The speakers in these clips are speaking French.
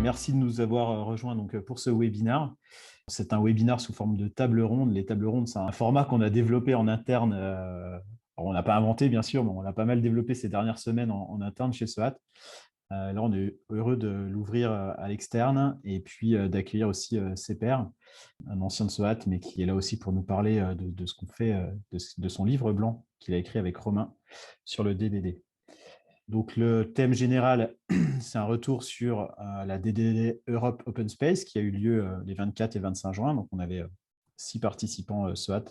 merci de nous avoir rejoints donc, pour ce webinaire. C'est un webinaire sous forme de table ronde. Les tables rondes, c'est un format qu'on a développé en interne. On n'a pas inventé, bien sûr, mais on l'a pas mal développé ces dernières semaines en interne chez SOAT. Là, on est heureux de l'ouvrir à l'externe et puis d'accueillir aussi CPR, un ancien de SOAT, mais qui est là aussi pour nous parler de ce qu'on fait, de son livre blanc qu'il a écrit avec Romain sur le DDD. Donc, le thème général, c'est un retour sur la DDD Europe Open Space qui a eu lieu les 24 et 25 juin. Donc, on avait 6 participants SOAT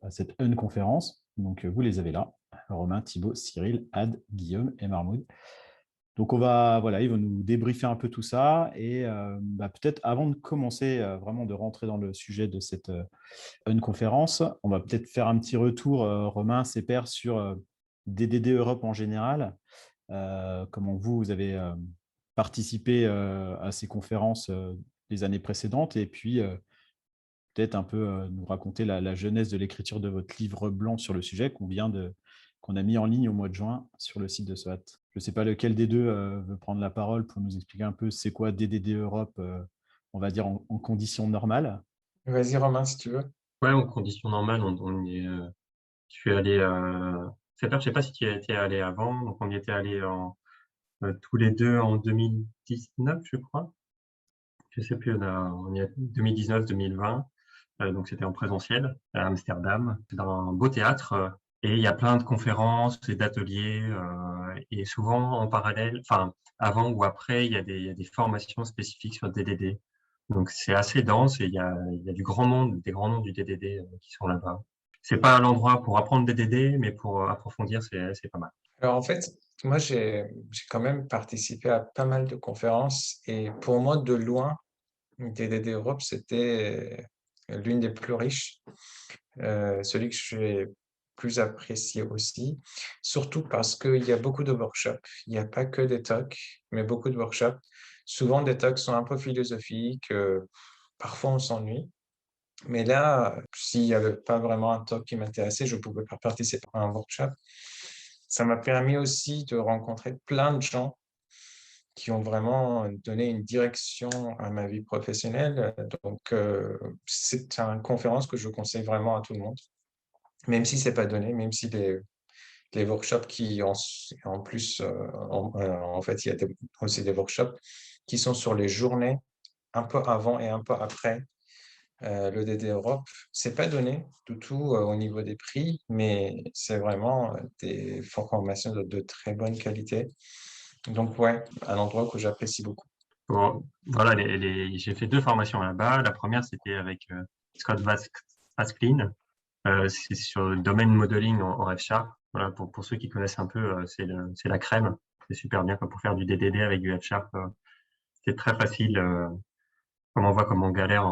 à cette conférence. Donc, vous les avez là. Romain, Thibaut, Cyril, Ad, Guillaume et Mahmoud. Donc, ils vont nous débriefer un peu tout ça. Et peut-être avant de commencer, vraiment de rentrer dans le sujet de cette conférence, on va peut-être faire un petit retour, Romain, CPR, sur DDD Europe en général. Comment vous avez participé à ces conférences les années précédentes et puis peut-être un peu nous raconter la genèse de l'écriture de votre livre blanc sur le sujet qu'on a mis en ligne au mois de juin sur le site de SOAT. Je ne sais pas lequel des deux veut prendre la parole pour nous expliquer un peu c'est quoi DDD Europe, on va dire en conditions normales. Vas-y Romain, si tu veux. Ouais, en conditions normales, je suis allé, je sais pas si tu y étais allé avant, donc on y était allé tous les deux en 2019, je crois. Je sais plus, on y est 2019-2020, donc c'était en présentiel à Amsterdam, dans un beau théâtre, et il y a plein de conférences et d'ateliers, et souvent en parallèle, enfin avant ou après, il y a des formations spécifiques sur le DDD. Donc c'est assez dense et il y a du grand monde, des grands noms du DDD qui sont là-bas. C'est pas l'endroit pour apprendre DDD, mais pour approfondir, c'est pas mal. Alors en fait, moi j'ai quand même participé à pas mal de conférences et pour moi de loin, DDD Europe, c'était l'une des plus riches, celui que j'ai plus apprécié aussi, surtout parce qu'il y a beaucoup de workshops. Il n'y a pas que des talks, mais beaucoup de workshops. Souvent des talks sont un peu philosophiques, parfois on s'ennuie. Mais là, s'il n'y avait pas vraiment un talk qui m'intéressait, je pouvais pas participer à un workshop. Ça m'a permis aussi de rencontrer plein de gens qui ont vraiment donné une direction à ma vie professionnelle. Donc, c'est une conférence que je conseille vraiment à tout le monde, même si c'est pas donné, même si les workshops qui en plus, en fait, il y a aussi des workshops qui sont sur les journées, un peu avant et un peu après le DD Europe. C'est pas donné du tout au niveau des prix, mais c'est vraiment des formations de très bonne qualité. Donc ouais, un endroit que j'apprécie beaucoup. Bon, voilà, j'ai fait deux formations là-bas. La première, c'était avec Scott Vasklin. C'est sur le domaine modeling en F#. Voilà, pour ceux qui connaissent un peu, c'est la crème. C'est super bien quoi, pour faire du DDD avec du F#. C'est très facile. Comme on voit comme on galère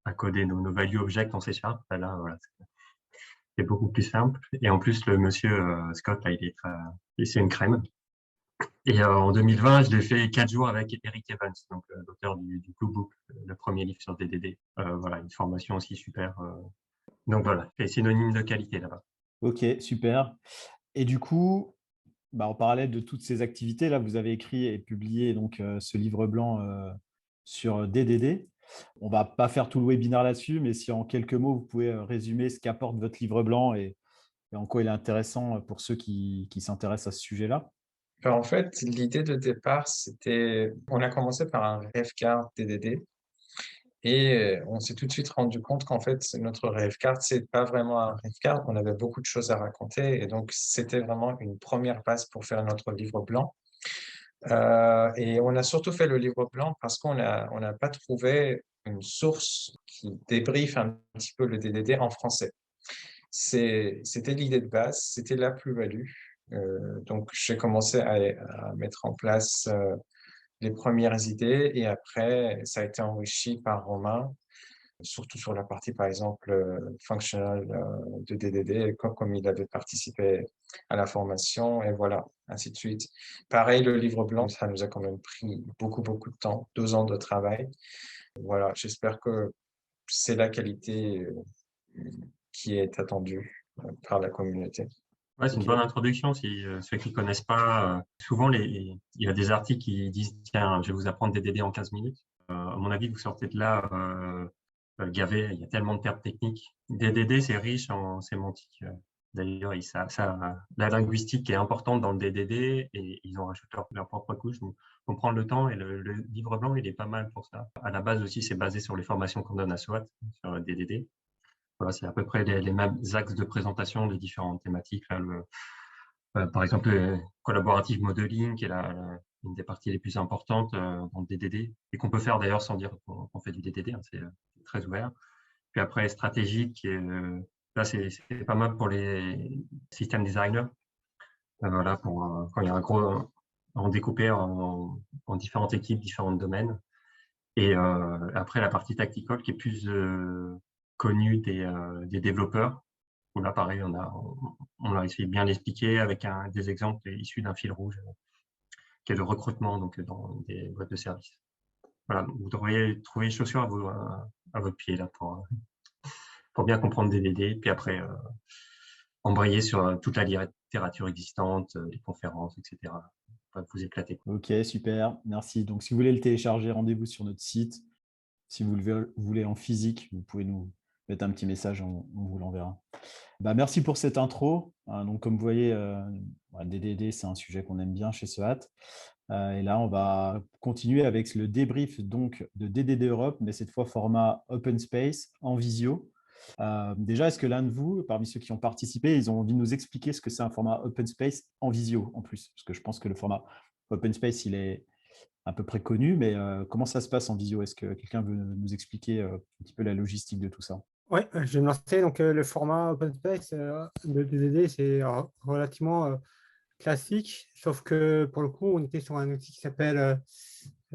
à coder nos value objects en C#. Là, voilà, c'est beaucoup plus simple. Et en plus, le monsieur Scott, là, c'est une crème. Et en 2020, je l'ai fait 4 jours avec Eric Evans, donc l'auteur du Blue Book, le premier livre sur DDD. Voilà, une formation aussi super. Donc voilà, c'est synonyme de qualité là-bas. Ok, super. Et du coup, en parallèle de toutes ces activités, là, vous avez écrit et publié donc, ce livre blanc sur DDD. On ne va pas faire tout le webinaire là-dessus, mais si en quelques mots, vous pouvez résumer ce qu'apporte votre livre blanc et en quoi il est intéressant pour ceux qui s'intéressent à ce sujet-là. Alors, en fait, l'idée de départ, c'était, on a commencé par un rêve card DDD et on s'est tout de suite rendu compte qu'en fait, notre rêve card, c'est pas vraiment un rêve card. On avait beaucoup de choses à raconter et donc c'était vraiment une première base pour faire notre livre blanc. Et on a surtout fait le livre blanc parce on n'a pas trouvé une source qui débriefe un petit peu le DDD en français. C'était l'idée de base, c'était la plus-value. Donc, j'ai commencé à mettre en place les premières idées et après, ça a été enrichi par Romain, surtout sur la partie, par exemple, functional de DDD, comme il avait participé à la formation et voilà, ainsi de suite. Pareil, le livre blanc, ça nous a quand même pris beaucoup, beaucoup de temps, 2 ans de travail. Voilà, j'espère que c'est la qualité qui est attendue par la communauté. Ouais, c'est une Ok. bonne introduction. Si ceux qui connaissent pas, souvent il y a des articles qui disent tiens, je vais vous apprendre DDD en 15 minutes. À mon avis, vous sortez de là gavé. Il y a tellement de termes techniques. DDD, c'est riche en sémantique. D'ailleurs, la linguistique est importante dans le DDD et ils ont rajouté leur propre couche. Donc, faut prendre le temps et le livre blanc, il est pas mal pour ça. À la base aussi, c'est basé sur les formations qu'on donne à SWAT sur le DDD. Voilà, c'est à peu près les mêmes axes de présentation des différentes thématiques. Là, par exemple, le collaborative modeling, qui est une des parties les plus importantes dans le DDD, et qu'on peut faire d'ailleurs sans dire qu'on fait du DDD, hein, c'est très ouvert. Puis après, stratégique, là, c'est pas mal pour les système designers. Voilà, quand il y a un gros, en découpé en différentes équipes, différents domaines. Et après, la partie tactical qui est plus connue des développeurs. Où là, pareil, on a essayé de bien l'expliquer avec des exemples issus d'un fil rouge, qui est le recrutement donc, dans des boîtes de services. Voilà, vous devriez trouver les chaussures à votre pied là, pour bien comprendre DDD, puis après embrayer sur toute la littérature existante, les conférences, etc. Vous éclater. Ok, super, merci. Donc, si vous voulez le télécharger, rendez-vous sur notre site. Si vous le voulez en physique, vous pouvez nous mettre un petit message, on vous l'enverra. Bah, merci pour cette intro. Donc, comme vous voyez, DDD, c'est un sujet qu'on aime bien chez SEAT. Et là, on va continuer avec le débrief donc, de DDD Europe, mais cette fois format Open Space en visio. Déjà, est-ce que l'un de vous, parmi ceux qui ont participé, ils ont envie de nous expliquer ce que c'est un format Open Space en visio en plus? Parce que je pense que le format Open Space, il est à peu près connu, mais comment ça se passe en visio? Est-ce que quelqu'un veut nous expliquer un petit peu la logistique de tout ça? Oui, je vais me lancer. Donc, le format Open Space de DDD, c'est relativement classique, sauf que pour le coup, on était sur un outil qui s'appelle,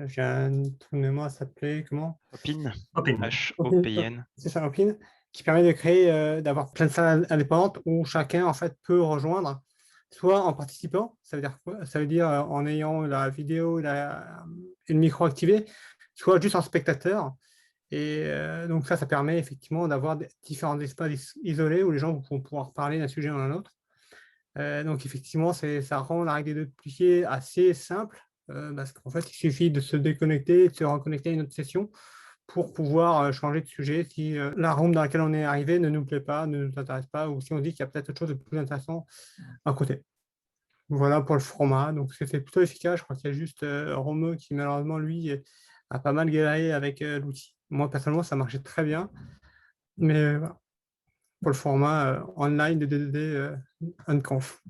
j'ai un trou de mémoire, ça s'appelait comment? Opin. HOPIN. C'est ça, Opin, qui permet de créer, d'avoir plein de salles indépendantes où chacun en fait peut rejoindre, soit en participant, ça veut dire quoi? Ça veut dire en ayant la vidéo et le micro activé, soit juste en spectateur. Et donc ça permet effectivement d'avoir différents espaces isolés où les gens vont pouvoir parler d'un sujet ou d'un autre. Donc effectivement, ça rend la règle des deux pliés assez simple, parce qu'en fait, il suffit de se déconnecter, de se reconnecter à une autre session pour pouvoir changer de sujet si la room dans laquelle on est arrivé ne nous plaît pas, ne nous intéresse pas, ou si on dit qu'il y a peut-être autre chose de plus intéressant à côté. Voilà pour le format. Donc c'était plutôt efficace. Je crois qu'il y a juste Romeu qui malheureusement, lui, a pas mal galéré avec l'outil. Moi, personnellement, ça marchait très bien. Mais voilà, pour le format online de DDD Unconf.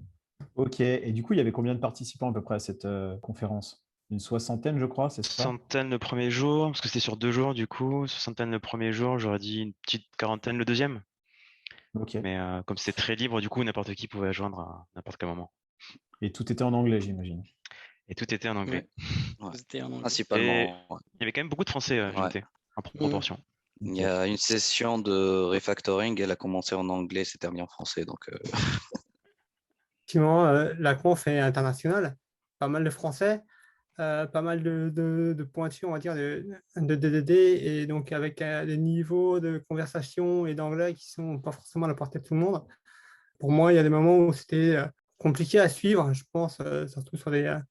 Ok, et du coup, il y avait combien de participants à peu près à cette conférence? Une soixantaine, je crois, c'est ça? Soixantaine le premier jour, parce que c'était sur 2 jours du coup. Soixantaine le premier jour, j'aurais dit une petite quarantaine le deuxième. Ok. Mais comme c'était très libre, du coup, n'importe qui pouvait joindre à n'importe quel moment. Et tout était en anglais, j'imagine. Et tout était en anglais. Ouais. C'était en anglais. Principalement. Ouais. Il y avait quand même beaucoup de Français, j'ai Ouais. noté, en proportion. Il y a une session de refactoring, elle a commencé en anglais, s'est terminée en français. Donc, Effectivement, la conf est internationale, pas mal de Français, pas mal de pointures, on va dire, de DDD, et donc avec des niveaux de conversation et d'anglais qui ne sont pas forcément à la portée de tout le monde. Pour moi, il y a des moments où c'était compliqué à suivre, je pense, surtout sur un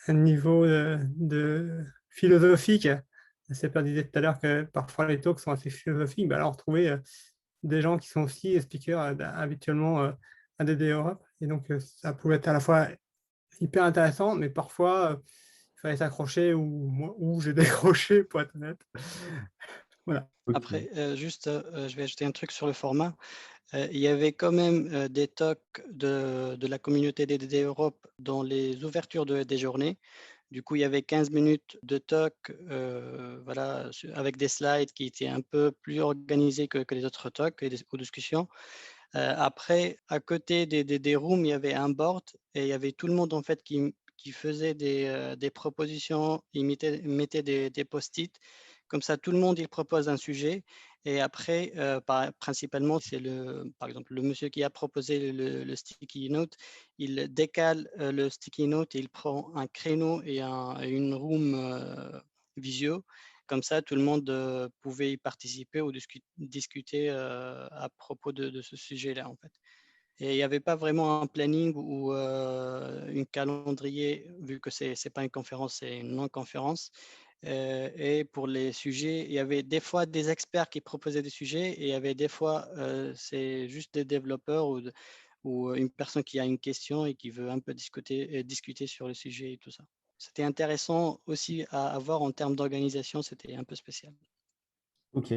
niveau de philosophique. C'est pas disait tout à l'heure que parfois les talks sont assez philosophiques. Ben alors, trouver des gens qui sont aussi speakers habituellement à DD Europe. Et donc, ça pouvait être à la fois hyper intéressant, mais parfois, il fallait s'accrocher ou j'ai décroché, pour être honnête. Voilà. Après, je vais ajouter un truc sur le format. Il y avait quand même des talks de la communauté DDD Europe dans les ouvertures des journées. Du coup, il y avait 15 minutes de talk voilà, avec des slides qui étaient un peu plus organisés que les autres talks et aux discussions. Après, à côté des rooms, il y avait un board et il y avait tout le monde en fait qui faisait des propositions, il mettait des post-it. Comme ça, tout le monde il propose un sujet. Et après, principalement, c'est par exemple le monsieur qui a proposé le sticky note, il décale le sticky note et il prend un créneau et une room visio. Comme ça, tout le monde pouvait y participer ou discuter à propos de ce sujet-là, en fait. Et il n'y avait pas vraiment un planning ou un calendrier, vu que ce n'est pas une conférence, c'est une non-conférence. Et pour les sujets, il y avait des fois des experts qui proposaient des sujets et il y avait des fois, c'est juste des développeurs ou une personne qui a une question et qui veut un peu discuter sur le sujet et tout ça. C'était intéressant aussi à voir en termes d'organisation, c'était un peu spécial. Ok.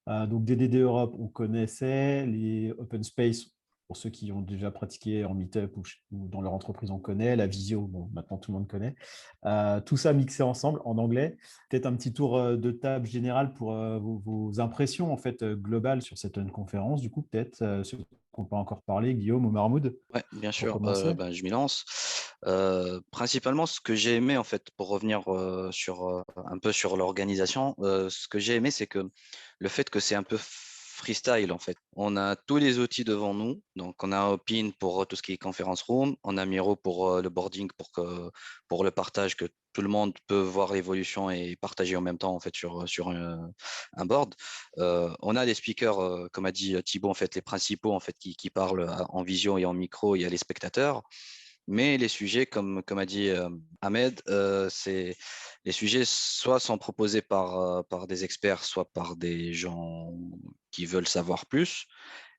Donc DDD Europe, on connaissait. Les Open Space, pour ceux qui ont déjà pratiqué en meetup ou dans leur entreprise, on connaît. La visio, bon, maintenant tout le monde connaît. Tout ça mixé ensemble en anglais. Peut-être un petit tour de table général pour vos impressions en fait globales sur cette conférence. Du coup, peut-être ceux qu'on peut encore parler, Guillaume ou Mahmoud, Ouais, bien pour sûr, commencer. ben, je m'y lance. Principalement, ce que j'ai aimé, en fait, pour revenir un peu sur l'organisation, ce que j'ai aimé, c'est que le fait que c'est un peu freestyle, en fait. On a tous les outils devant nous. Donc, on a Opin pour tout ce qui est conference room, on a Miro pour le boarding, pour le partage, que tout le monde peut voir l'évolution et partager en même temps, en fait, sur un board. On a les speakers, comme a dit Thibaut, en fait, les principaux en fait, qui parlent en visio et en micro, il y a les spectateurs. Mais les sujets, comme a dit Ahmed, les sujets soit sont proposés par des experts, soit par des gens qui veulent savoir plus.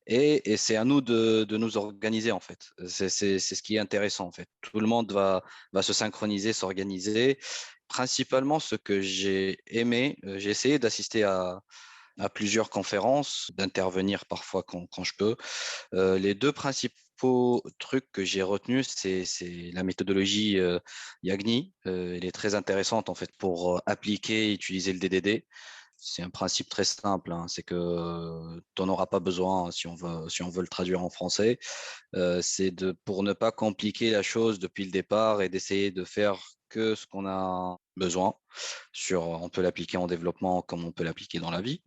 Et c'est à nous de nous organiser, en fait. C'est ce qui est intéressant, en fait. Tout le monde va se synchroniser, s'organiser. Principalement, ce que j'ai aimé, j'ai essayé d'assister à plusieurs conférences, d'intervenir parfois quand je peux. Les deux principaux trucs que j'ai retenus, c'est la méthodologie Yagni. Elle est très intéressante en fait pour appliquer et utiliser le DDD. C'est un principe très simple, hein, c'est que tu n'en auras pas besoin si on veut le traduire en français. Pour ne pas compliquer la chose depuis le départ et d'essayer de faire que ce qu'on a besoin. On peut l'appliquer en développement comme on peut l'appliquer dans la vie.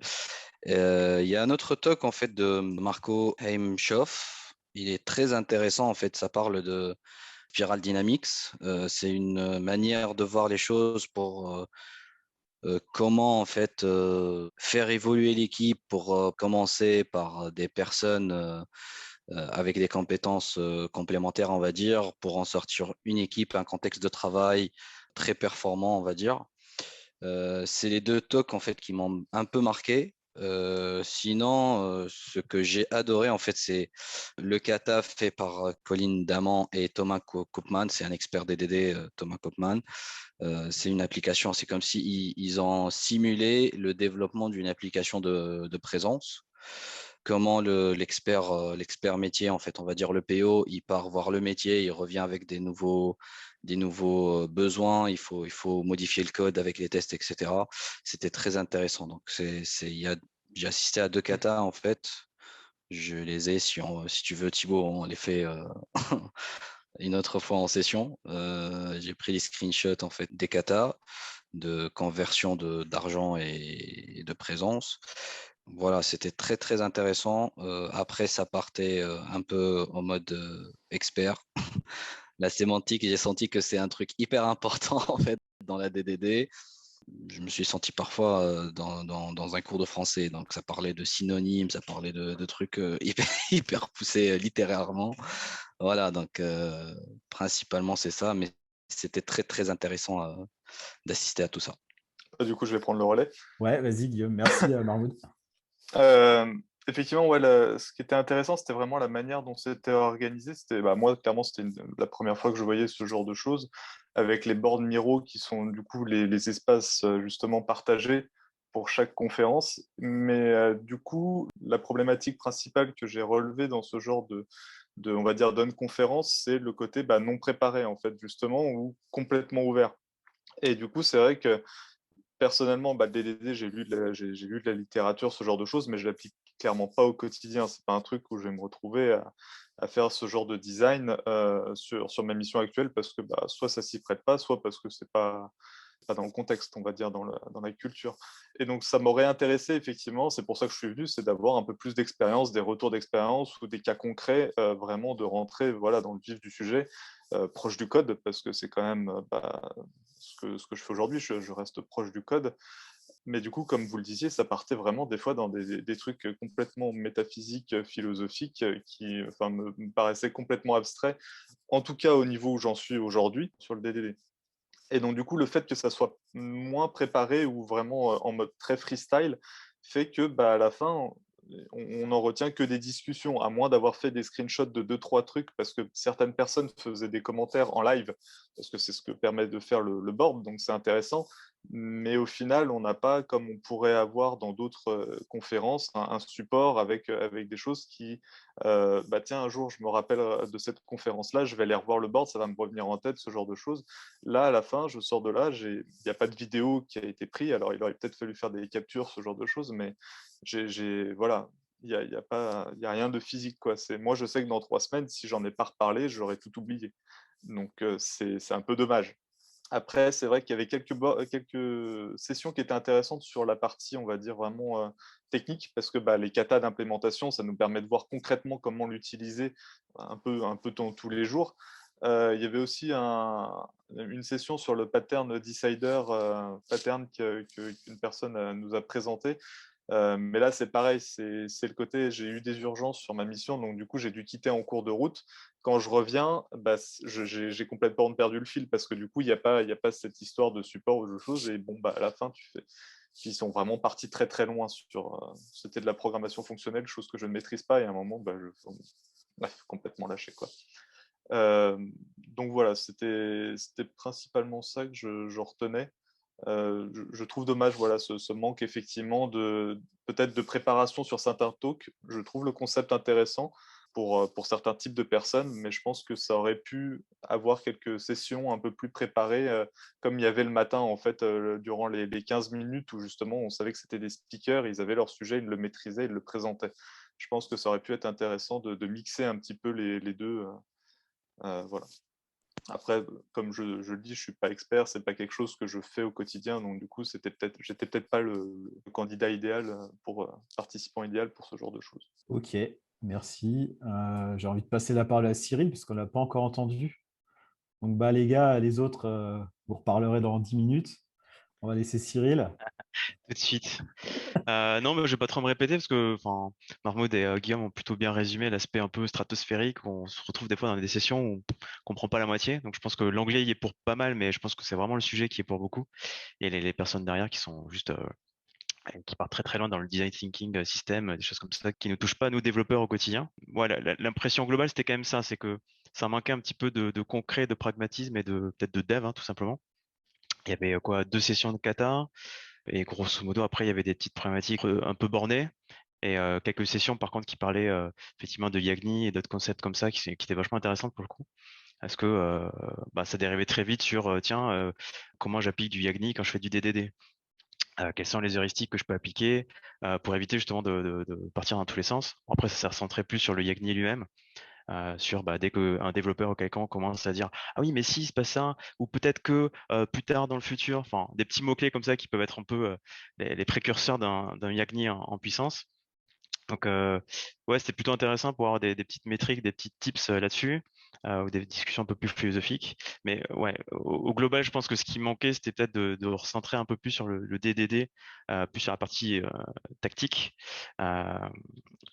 Il y a un autre talk en fait de Marco Heimschoff. Il est très intéressant en fait. Ça parle de Viral Dynamics. C'est une manière de voir les choses pour comment en fait faire évoluer l'équipe pour commencer par des personnes avec des compétences complémentaires, on va dire, pour en sortir une équipe, un contexte de travail très performant, on va dire. C'est les deux talks en fait qui m'ont un peu marqué. Sinon, ce que j'ai adoré en fait, c'est le kata fait par Colin Daman et Thomas Koopman. C'est un expert DDD, Thomas Koopman. C'est une application, c'est comme si ils ont simulé le développement d'une application de présence. Comment l'expert métier, en fait, on va dire le PO, il part voir le métier, il revient avec des nouveaux besoins, il faut modifier le code avec les tests, etc. C'était très intéressant. Donc, j'ai assisté à deux katas, en fait. Je les ai, si tu veux, Thibaut, on les fait une autre fois en session. J'ai pris les screenshots, en fait, des katas de conversion d'argent et de présence. Voilà, c'était très, très intéressant. Après, ça partait un peu en mode expert. La sémantique, j'ai senti que c'est un truc hyper important en fait dans la DDD. Je me suis senti parfois dans un cours de français. Donc, ça parlait de synonymes, ça parlait de trucs hyper, hyper poussés littérairement. Voilà, donc principalement, c'est ça. Mais c'était très, très intéressant d'assister à tout ça. Du coup, je vais prendre le relais. Ouais, vas-y, Guillaume. Merci, Mahmoud. Effectivement, ouais, ce qui était intéressant, c'était vraiment la manière dont c'était organisé. Moi, clairement, c'était la première fois que je voyais ce genre de choses, avec les boards Miro qui sont du coup les espaces justement partagés pour chaque conférence. Mais du coup, la problématique principale que j'ai relevée dans ce genre on va dire, conférence, c'est le côté non préparé, en fait, justement, ou complètement ouvert. Et du coup, c'est vrai que personnellement, le DDD, j'ai lu de la littérature, ce genre de choses, mais je l'applique clairement pas au quotidien. C'est pas un truc où je vais me retrouver à faire ce genre de design sur ma mission actuelle parce que soit ça s'y prête pas, soit parce que c'est pas dans le contexte, on va dire, dans la culture. Et donc, ça m'aurait intéressé, effectivement, c'est pour ça que je suis venu, c'est d'avoir un peu plus d'expérience, des retours d'expérience ou des cas concrets, vraiment de rentrer dans le vif du sujet, proche du code, parce que c'est quand même ce que je fais aujourd'hui, je reste proche du code. Mais du coup, comme vous le disiez, ça partait vraiment des fois dans des trucs complètement métaphysiques, philosophiques, qui me paraissaient complètement abstraits, en tout cas au niveau où j'en suis aujourd'hui sur le DDD. Et donc, du coup, le fait que ça soit moins préparé ou vraiment en mode très freestyle fait que, à la fin, on n'en retient que des discussions, à moins d'avoir fait des screenshots de 2-3 trucs, parce que certaines personnes faisaient des commentaires en live, parce que c'est ce que permet de faire le board, donc c'est intéressant. Mais au final, on n'a pas, comme on pourrait avoir dans d'autres conférences, un support avec des choses qui, tiens, un jour, je me rappelle de cette conférence-là, je vais aller revoir le board, ça va me revenir en tête, ce genre de choses. Là, à la fin, je sors de là, il n'y a pas de vidéo qui a été prise, alors il aurait peut-être fallu faire des captures, ce genre de choses, mais voilà, il y a rien de physique, quoi. Moi, je sais que dans 3 semaines, si j'en ai pas reparlé, j'aurais tout oublié. Donc, c'est un peu dommage. Après, c'est vrai qu'il y avait quelques sessions qui étaient intéressantes sur la partie, on va dire, vraiment technique, parce que les katas d'implémentation, ça nous permet de voir concrètement comment l'utiliser un peu dans tous les jours. Il y avait aussi une session sur le pattern decider, pattern qu'une personne nous a présenté. Mais là, c'est pareil, c'est le côté, j'ai eu des urgences sur ma mission, donc du coup, j'ai dû quitter en cours de route. Quand je reviens, j'ai complètement perdu le fil parce que du coup, il n'y a pas cette histoire de support ou de choses. Et bon, à la fin, ils sont vraiment partis très très loin sur. C'était de la programmation fonctionnelle, chose que je ne maîtrise pas. Et à un moment, bref, complètement lâché, quoi. Donc voilà, c'était principalement ça que je retenais. Je trouve dommage, voilà, ce manque effectivement peut-être de préparation sur certains talks. Je trouve le concept intéressant pour certains types de personnes, mais je pense que ça aurait pu avoir quelques sessions un peu plus préparées, comme il y avait le matin, en fait, durant les 15 minutes où justement on savait que c'était des speakers, ils avaient leur sujet, ils le maîtrisaient, ils le présentaient. Je pense que ça aurait pu être intéressant de mixer un petit peu les deux. Voilà. Après, comme je le dis, je suis pas expert, c'est pas quelque chose que je fais au quotidien, donc du coup, j'étais peut-être pas le candidat idéal participant idéal pour ce genre de choses. Ok, merci. J'ai envie de passer la parole à Cyril, puisqu'on ne l'a pas encore entendu. Donc, les gars, les autres, vous reparlerez dans 10 minutes. On va laisser Cyril. Tout de suite. Non, mais je vais pas trop me répéter parce que Mahmoud et Guillaume ont plutôt bien résumé l'aspect un peu stratosphérique. On se retrouve des fois dans des sessions où on comprend pas la moitié. Donc je pense que l'anglais y est pour pas mal, mais je pense que c'est vraiment le sujet qui est pour beaucoup. Et les personnes derrière qui sont juste qui partent très très loin dans le design thinking système, des choses comme ça qui ne touchent pas nous développeurs au quotidien. Voilà, l'impression globale c'était quand même ça, c'est que ça manquait un petit peu de concret, de pragmatisme et de peut-être de dev, tout simplement. Il y avait quoi, 2 sessions de kata. Et grosso modo, après, il y avait des petites problématiques un peu bornées et quelques sessions, par contre, qui parlaient effectivement de Yagni et d'autres concepts comme ça qui étaient vachement intéressantes pour le coup. Parce que ça dérivait très vite sur, comment j'applique du Yagni quand je fais du DDD. Quelles sont les heuristiques que je peux appliquer pour éviter justement de partir dans tous les sens. Après, ça s'est recentré plus sur le Yagni lui-même. Sur dès qu'un développeur ou quelqu'un commence à dire ah oui mais si il se passe ça ou peut-être que plus tard dans le futur, enfin des petits mots clés comme ça qui peuvent être un peu les précurseurs d'un Yagni en puissance. Donc ouais, c'était plutôt intéressant pour avoir des petites métriques, des petits tips là-dessus, ou des discussions un peu plus philosophiques. Mais ouais, au global, je pense que ce qui manquait, c'était peut-être de recentrer un peu plus sur le DDD, plus sur la partie tactique. Euh,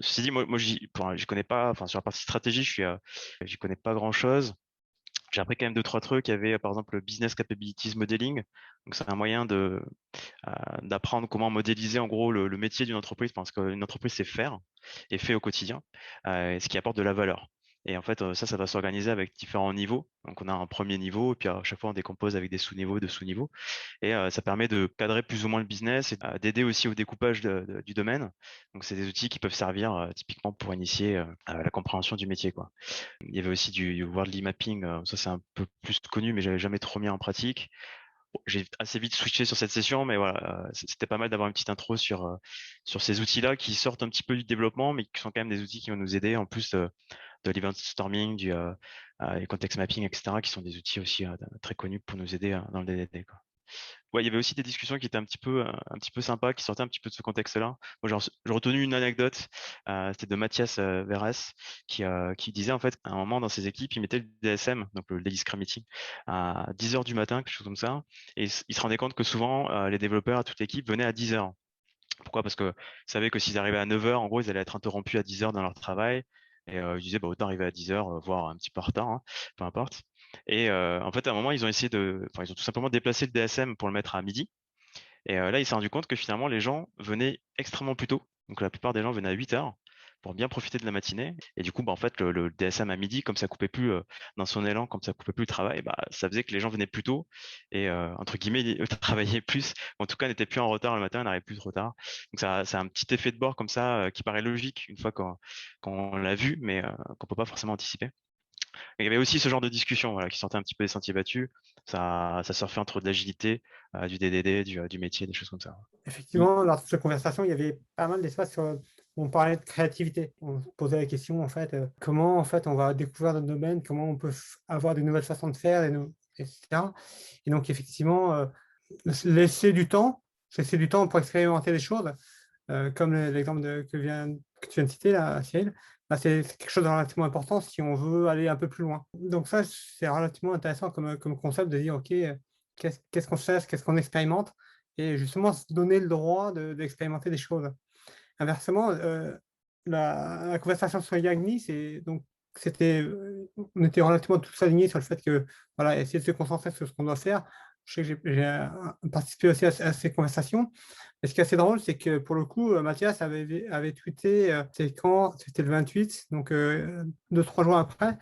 Ceci dit, moi j'y connais pas, enfin sur la partie stratégie, j'y connais pas grand-chose. J'ai appris quand même 2-3 trucs. Il y avait par exemple le Business Capabilities Modeling. Donc c'est un moyen d'apprendre comment modéliser en gros le métier d'une entreprise, parce qu'une entreprise c'est faire et fait au quotidien, ce qui apporte de la valeur. Et en fait, ça va s'organiser avec différents niveaux. Donc on a un premier niveau, et puis à chaque fois on décompose avec des sous-niveaux, de sous-niveaux. Et ça permet de cadrer plus ou moins le business et d'aider aussi au découpage du domaine. Donc c'est des outils qui peuvent servir typiquement pour initier la compréhension du métier, quoi. Il y avait aussi du worldly mapping, ça c'est un peu plus connu, mais j'avais jamais trop mis en pratique. Bon, j'ai assez vite switché sur cette session, mais voilà, c'était pas mal d'avoir une petite intro sur ces outils-là qui sortent un petit peu du développement, mais qui sont quand même des outils qui vont nous aider en plus de l'event storming, du context mapping, etc., qui sont des outils aussi très connus pour nous aider dans le DDD, quoi. Ouais, il y avait aussi des discussions qui étaient un petit peu sympas, qui sortaient un petit peu de ce contexte-là. Moi, j'ai retenu une anecdote, c'était de Mathias Verres, qui disait en fait qu'à un moment dans ses équipes, il mettait le DSM, donc le Daily Scrum Meeting, à 10 heures du matin, quelque chose comme ça, et il se rendait compte que souvent les développeurs, toute l'équipe venaient à 10 heures. Pourquoi? Parce qu'ils savaient que s'ils arrivaient à 9 heures, en gros, ils allaient être interrompus à 10 heures dans leur travail. Et ils disaient, bah, autant arriver à 10 heures, voire un petit peu en retard, hein, peu importe. Et en fait, à un moment, ils ont tout simplement déplacé le DSM pour le mettre à midi. Et là, il s'est rendu compte que finalement, les gens venaient extrêmement plus tôt. Donc la plupart des gens venaient à 8 heures pour bien profiter de la matinée. Et du coup, bah, en fait, le DSM à midi, comme ça coupait plus dans son élan, comme ça coupait plus le travail, bah, ça faisait que les gens venaient plus tôt et entre guillemets, ils travaillaient plus. En tout cas, n'étaient plus en retard le matin, n'arrivaient plus de retard. Donc ça, c'est un petit effet de bord comme ça qui paraît logique une fois qu'on l'a vu, mais qu'on peut pas forcément anticiper. Il y avait aussi ce genre de discussion voilà, qui sortait un petit peu des sentiers battus. Ça surfait entre de l'agilité, du DDD, du métier, des choses comme ça. Effectivement, lors de cette conversation, il y avait pas mal d'espace où on parlait de créativité. On se posait la question, en fait, comment en fait, on va découvrir notre domaine, comment on peut avoir de nouvelles façons de faire, etc. Et donc, effectivement, laisser du temps pour expérimenter les choses, comme l'exemple que tu viens de citer, là, Cyril, bah, c'est quelque chose de relativement important si on veut aller un peu plus loin. Donc ça, c'est relativement intéressant comme concept de dire, OK, qu'est-ce qu'on cherche, qu'est-ce qu'on expérimente, et justement se donner le droit d'expérimenter des choses. Inversement, la conversation sur Yagni, on était relativement tous alignés sur le fait que, voilà, essayer de se concentrer sur ce qu'on doit faire. Je sais que j'ai participé aussi à ces conversations. Et ce qui est assez drôle, c'est que pour le coup, Mathias avait tweeté, c'était le 28, donc 2-3 jours après,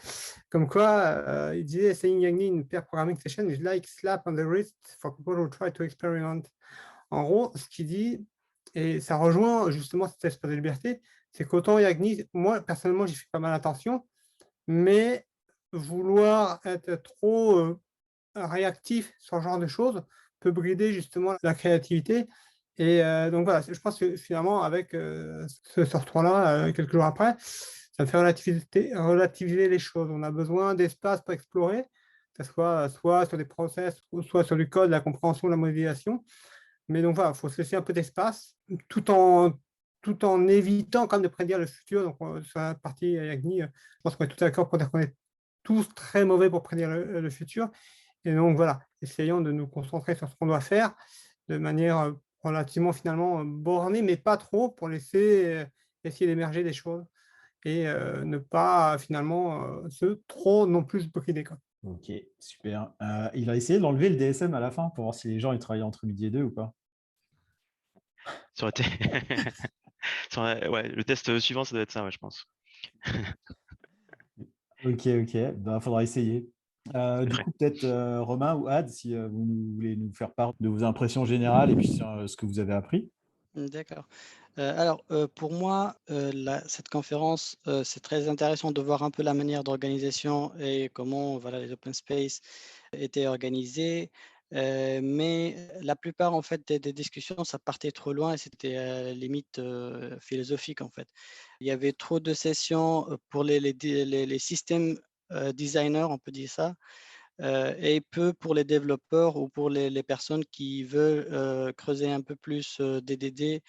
comme quoi il disait Saying Yagni in pair programming session is like slap on the wrist for people who try to experiment. En gros, ce qu'il dit, et ça rejoint justement cet espace de liberté, c'est qu'autant Yagni, moi personnellement, j'y fais pas mal attention, mais vouloir être trop réactif sur ce genre de choses peut brider justement la créativité. Et donc voilà, je pense que finalement, avec ce retour-là, quelques jours après, ça me fait relativiser les choses. On a besoin d'espace pour explorer, que ce soit sur des process, ou soit sur du code, la compréhension, la modélisation. Mais donc voilà, il faut se laisser un peu d'espace, tout en évitant quand même de prédire le futur. Donc sur la partie Yagni, je pense qu'on est tout d'accord pour dire qu'on est tous très mauvais pour prédire le futur. Et donc voilà, essayons de nous concentrer sur ce qu'on doit faire de manière relativement finalement bornée, mais pas trop, pour laisser essayer d'émerger des choses et ne pas finalement se trop non plus brider. Ok, super. Il a essayé d'enlever le DSM à la fin pour voir si les gens ils travaillaient entre midi et deux ou pas. Ça aurait été... ouais, le test suivant, ça doit être ça, ouais, je pense. Ok, bah, faudra essayer. Du coup, peut-être Romain ou Ad, si vous voulez nous faire part de vos impressions générales et puis sur ce que vous avez appris. D'accord. Alors, pour moi, cette conférence, c'est très intéressant de voir un peu la manière d'organisation et comment voilà, les open space étaient organisés. Mais la plupart en fait, des discussions, ça partait trop loin et c'était limite philosophique en fait. Il y avait trop de sessions pour les systèmes designers, on peut dire ça, et peu pour les développeurs ou pour les personnes qui veulent creuser un peu plus DDD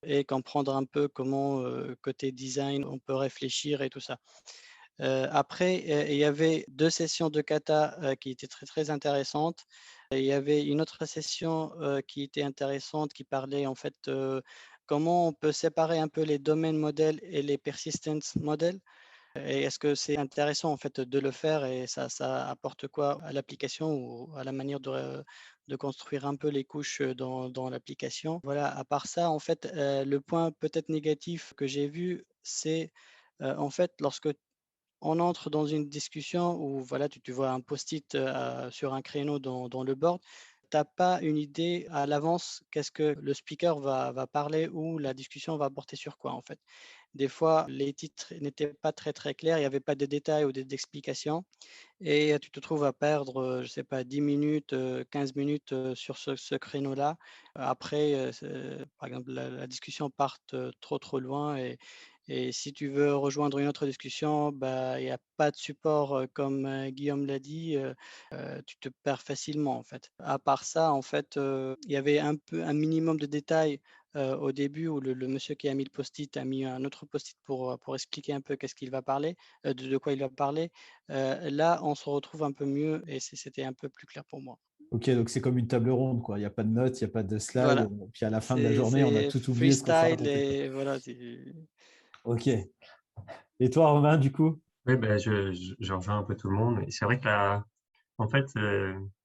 et comprendre un peu comment, côté design, on peut réfléchir et tout ça. Après, il y avait 2 sessions de kata, qui étaient très, très intéressantes. Et il y avait une autre session, qui était intéressante, qui parlait en fait, comment on peut séparer un peu les domaines modèles et les persistence modèles. Et est-ce que c'est intéressant en fait de le faire et ça apporte quoi à l'application ou à la manière de construire un peu les couches dans l'application? Voilà, à part ça, en fait, le point peut-être négatif que j'ai vu, c'est en fait lorsque on entre dans une discussion où voilà, tu vois un post-it sur un créneau dans le board, tu n'as pas une idée à l'avance qu'est-ce que le speaker va parler ou la discussion va porter sur quoi en fait. Des fois, les titres n'étaient pas très très clairs, il n'y avait pas de détails ou d'explications et tu te trouves à perdre, je ne sais pas, 10 minutes, 15 minutes sur ce créneau-là. Après, par exemple, la discussion part trop trop loin et Et si tu veux rejoindre une autre discussion, bah, il n'y a pas de support, comme Guillaume l'a dit, tu te perds facilement en fait. À part ça, en fait, il y avait un minimum de détails au début où le monsieur qui a mis le post-it a mis un autre post-it pour expliquer un peu qu'est-ce qu'il va parler, de quoi il va parler. Là, on se retrouve un peu mieux et c'était un peu plus clair pour moi. Ok, donc c'est comme une table ronde, quoi. Il n'y a pas de notes, il n'y a pas de slide. Voilà, Puis à la fin de la journée, on a c'est tout oublié ce qu'on s'est freestyle raconté, quoi. et voilà. Ok. Et toi, Romain, du coup? Oui, ben, je rejoins un peu tout le monde. Et c'est vrai que là, en fait,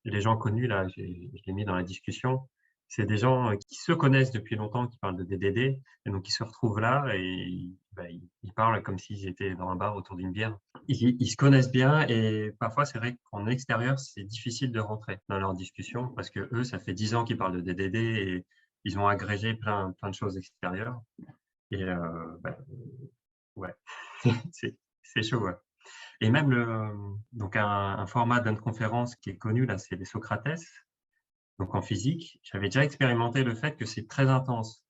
les gens connus, là, je l'ai mis dans la discussion, c'est des gens qui se connaissent depuis longtemps, qui parlent de DDD, et donc ils se retrouvent là et ben, ils parlent comme s'ils étaient dans un bar autour d'une bière. Ils se connaissent bien et parfois, c'est vrai qu'en extérieur, c'est difficile de rentrer dans leur discussion parce que eux, ça fait 10 ans qu'ils parlent de DDD et ils ont agrégé plein de choses extérieures. Et ben, ouais, c'est chaud, ouais. Et même donc un format d'une conférence qui est connu, là, c'est les Socrates. Donc en physique, j'avais déjà expérimenté le fait que c'est très intense.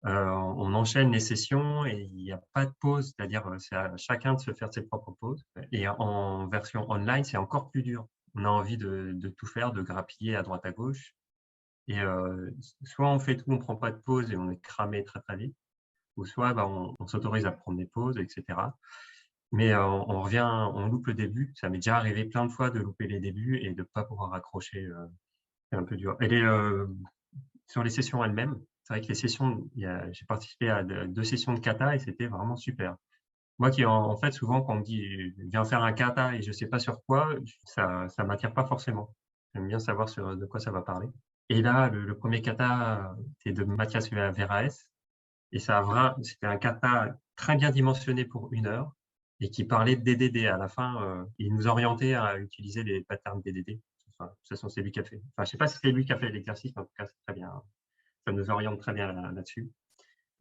On enchaîne les sessions et il n'y a pas de pause, c'est-à-dire c'est à chacun de se faire ses propres pauses. Et en version online, c'est encore plus dur. On a envie de tout faire, de grappiller à droite à gauche. Et soit on fait tout, on prend pas de pause et on est cramé très très vite, ou soit bah, on s'autorise à prendre des pauses, etc. Mais on revient, on loupe le début. Ça m'est déjà arrivé plein de fois de louper les débuts et de ne pas pouvoir accrocher. C'est un peu dur. Et sur les sessions elles-mêmes, c'est vrai que les sessions, j'ai participé à 2 sessions de kata et c'était vraiment super. Moi qui, en fait, souvent, quand on me dit viens faire un kata et je ne sais pas sur quoi, ça ne m'attire pas forcément. J'aime bien savoir de quoi ça va parler. Et là, le premier kata, c'est de Mathias Verraes. Et c'était un kata très bien dimensionné pour 1 heure et qui parlait de DDD. À la fin, il nous orientait à utiliser les patterns DDD. Enfin, de toute façon, c'est lui qui a fait. Enfin, je ne sais pas si c'est lui qui a fait l'exercice, mais en tout cas, c'est très bien. Ça nous oriente très bien là-dessus.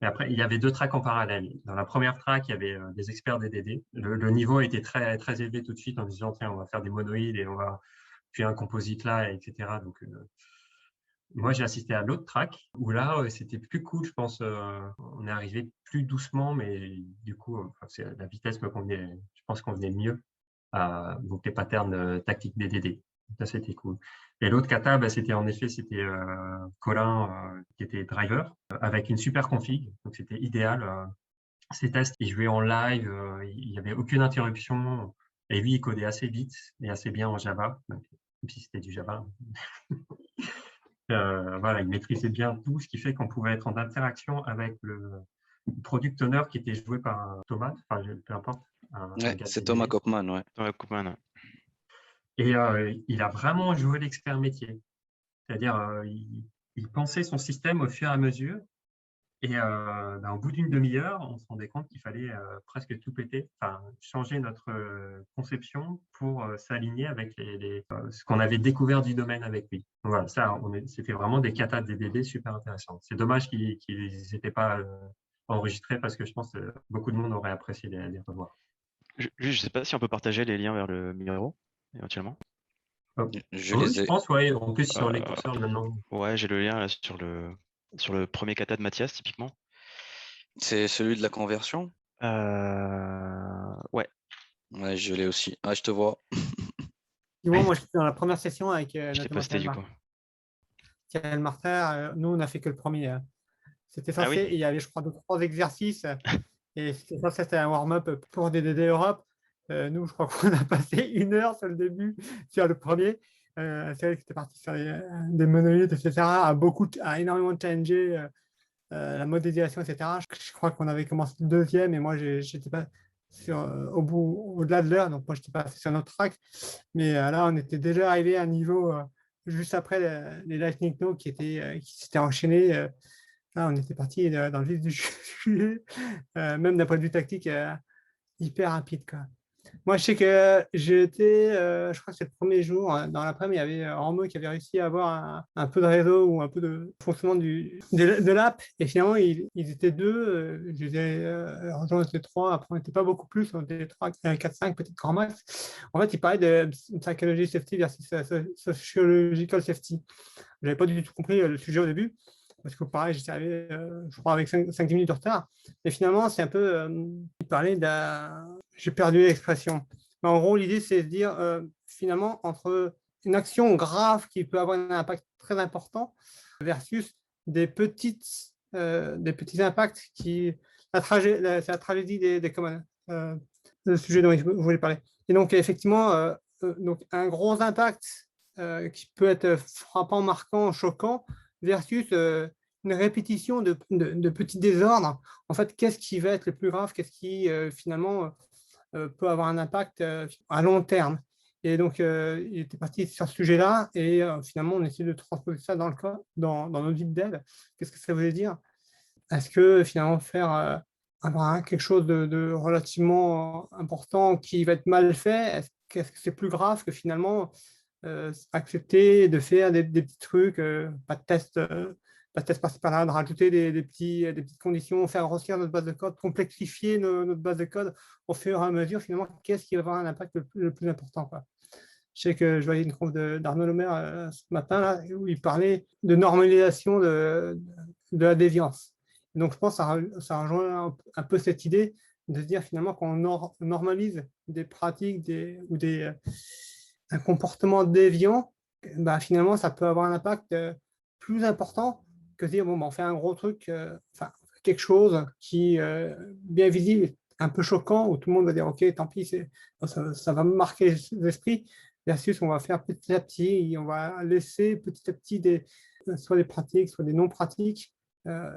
Et après, il y avait 2 tracks en parallèle. Dans la première track, il y avait des experts DDD. Le niveau était très, très élevé tout de suite en disant, tiens, on va faire des monoïdes et on va puis un composite là, etc. Donc, moi, j'ai assisté à l'autre track où là, c'était plus cool, je pense. On est arrivé plus doucement, mais du coup, la vitesse me convenait. Je pense qu'on venait mieux. Donc, les patterns tactiques DDD. Ça, c'était cool. Et l'autre kata, bah, c'était Colin, qui était driver, avec une super config. Donc, c'était idéal. Ces tests, il jouait en live, il n'y avait aucune interruption. Et lui, il codait assez vite et assez bien en Java, même si c'était du Java. Voilà, il maîtrisait bien tout, ce qui fait qu'on pouvait être en interaction avec le product owner qui était joué par Thomas, enfin, peu importe. Ouais, c'est Thomas Kopman, ouais. Thomas Koopman, ouais. Et il a vraiment joué l'expert métier. C'est-à-dire, il pensait son système au fur et à mesure. Et au bout d'une demi-heure, on se rendait compte qu'il fallait presque tout péter, enfin, changer notre conception pour s'aligner avec ce qu'on avait découvert du domaine avec lui. Donc, voilà, ça, c'était vraiment des katas de DDD super intéressants. C'est dommage qu'ils n'étaient pas enregistrés parce que je pense que beaucoup de monde aurait apprécié les revoir. Je ne sais pas si on peut partager les liens vers le Miro, éventuellement. Je pense, oui. En plus, sur les curseurs maintenant. Ouais, j'ai le lien là, sur le premier kata de Mathias, typiquement. C'est celui de la conversion? Ouais. Ouais, je l'ai aussi. Ah, je te vois. Moi, j'étais dans la première session avec Je t'ai posté du coup. Thierry Martin. Nous, on a fait que le premier. C'était censé, oui. il y avait, je crois, 3 exercices. Et c'était censé être un warm-up pour DDD Europe. Nous, je crois qu'on a passé 1 heure sur le début, sur le premier. C'est vrai que c'était parti sur des monolithes, etc. A énormément challengé la modélisation, etc. Je crois qu'on avait commencé le deuxième et moi, j'étais pas au-delà de l'heure, donc moi, je n'étais pas sur notre track. Mais là, on était déjà arrivé à un niveau juste après les Lightning Notes qui s'étaient enchaînés. Là, on était parti dans le vif du sujet, même d'un point de vue tactique, hyper rapide, quoi. Moi, je sais que je crois que c'est le premier jour, dans l'après-midi, il y avait Romo qui avait réussi à avoir un peu de réseau ou un peu de fonctionnement de l'app. Et finalement, ils étaient 2. Je les ai rejoints, on était 3. Après, on n'était pas beaucoup plus. On était 3, 4, 5, peut-être grand max. En fait, ils parlaient de psychology safety versus sociological safety. Je n'avais pas du tout compris le sujet au début. parce que pareil, j'étais arrivé, je crois, avec 5-10 minutes de retard. Et finalement, c'est un peu, il parlait d'un, j'ai perdu l'expression. Mais en gros, l'idée, c'est de dire, finalement, entre une action grave qui peut avoir un impact très important versus des petits impacts qui, c'est la tragédie des commons, le sujet dont je voulais parler. Et donc, effectivement, donc un gros impact qui peut être frappant, marquant, choquant, versus une répétition de petits désordres. En fait, qu'est-ce qui va être le plus grave? Qu'est-ce qui, finalement, peut avoir un impact à long terme? Et donc, il était parti sur ce sujet-là, et finalement, on essaie de transposer ça dans le cas, dans notre vie d'aide. Qu'est-ce que ça veut dire? Est-ce que finalement faire avoir quelque chose de relativement important qui va être mal fait, est-ce que c'est plus grave que finalement accepter de faire des petits trucs, pas de test par-ci par-là, de rajouter des petites conditions, faire grossir notre base de code, complexifier notre base de code au fur et à mesure, finalement, qu'est-ce qui va avoir un impact le plus important, quoi. Je sais que je voyais une conf d'Arnaud Lemaire ce matin, là, où il parlait de normalisation de la déviance. Donc, je pense que ça rejoint un peu cette idée de se dire finalement qu'on normalise des pratiques ou un comportement déviant, bah, finalement, ça peut avoir un impact plus important que de dire, bon, bah, on fait un gros truc, quelque chose qui est bien visible, un peu choquant, où tout le monde va dire, OK, tant pis, ça va marquer l'esprit, versus on va faire petit à petit, et on va laisser petit à petit soit des pratiques, soit des non-pratiques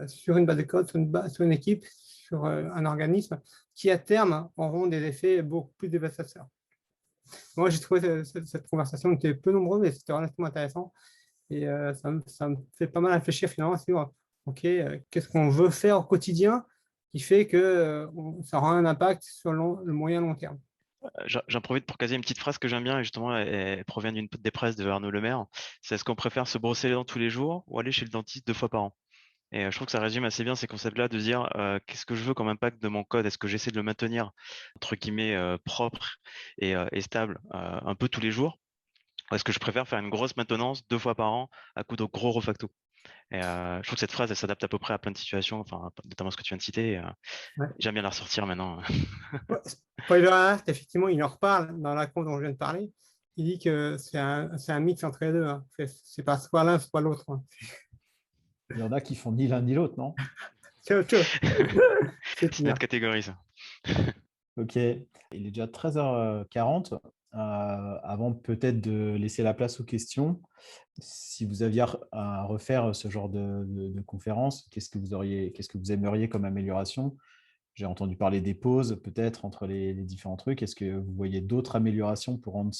sur une base de code, sur une équipe, sur un organisme, qui à terme auront des effets beaucoup plus dévastateurs. Moi, j'ai trouvé cette conversation était peu nombreuse, mais c'était relativement intéressant. Et ça me fait pas mal réfléchir finalement sur OK, qu'est-ce qu'on veut faire au quotidien qui fait que ça aura un impact sur le moyen long terme. J'en profite pour caser une petite phrase que j'aime bien, et justement, elle provient d'une des presses de Arnaud Lemaire. C'est: est-ce qu'on préfère se brosser les dents tous les jours ou aller chez le dentiste 2 fois par an? Et je trouve que ça résume assez bien ces concepts-là, de se dire qu'est-ce que je veux comme impact de mon code? Est-ce que j'essaie de le maintenir, entre guillemets, propre et stable un peu tous les jours? Ou est-ce que je préfère faire une grosse maintenance 2 fois par an à coup de gros refacto? Et je trouve que cette phrase, elle s'adapte à peu près à plein de situations, enfin, notamment ce que tu viens de citer. Ouais. J'aime bien la ressortir maintenant. Spoiler alert, effectivement, il en reparle dans la conf dont je viens de parler. Il dit que c'est un mix entre les deux, hein. C'est pas soit l'un, soit l'autre, hein. Il y en a qui font ni l'un ni l'autre, non? C'est autre chose. C'est une autre catégorie, ça. Ok, il est déjà 13h40. Avant peut-être de laisser la place aux questions, si vous aviez à refaire ce genre de conférence, qu'est-ce que vous aimeriez comme amélioration? J'ai entendu parler des pauses, peut-être entre les différents trucs. Est-ce que vous voyez d'autres améliorations pour rendre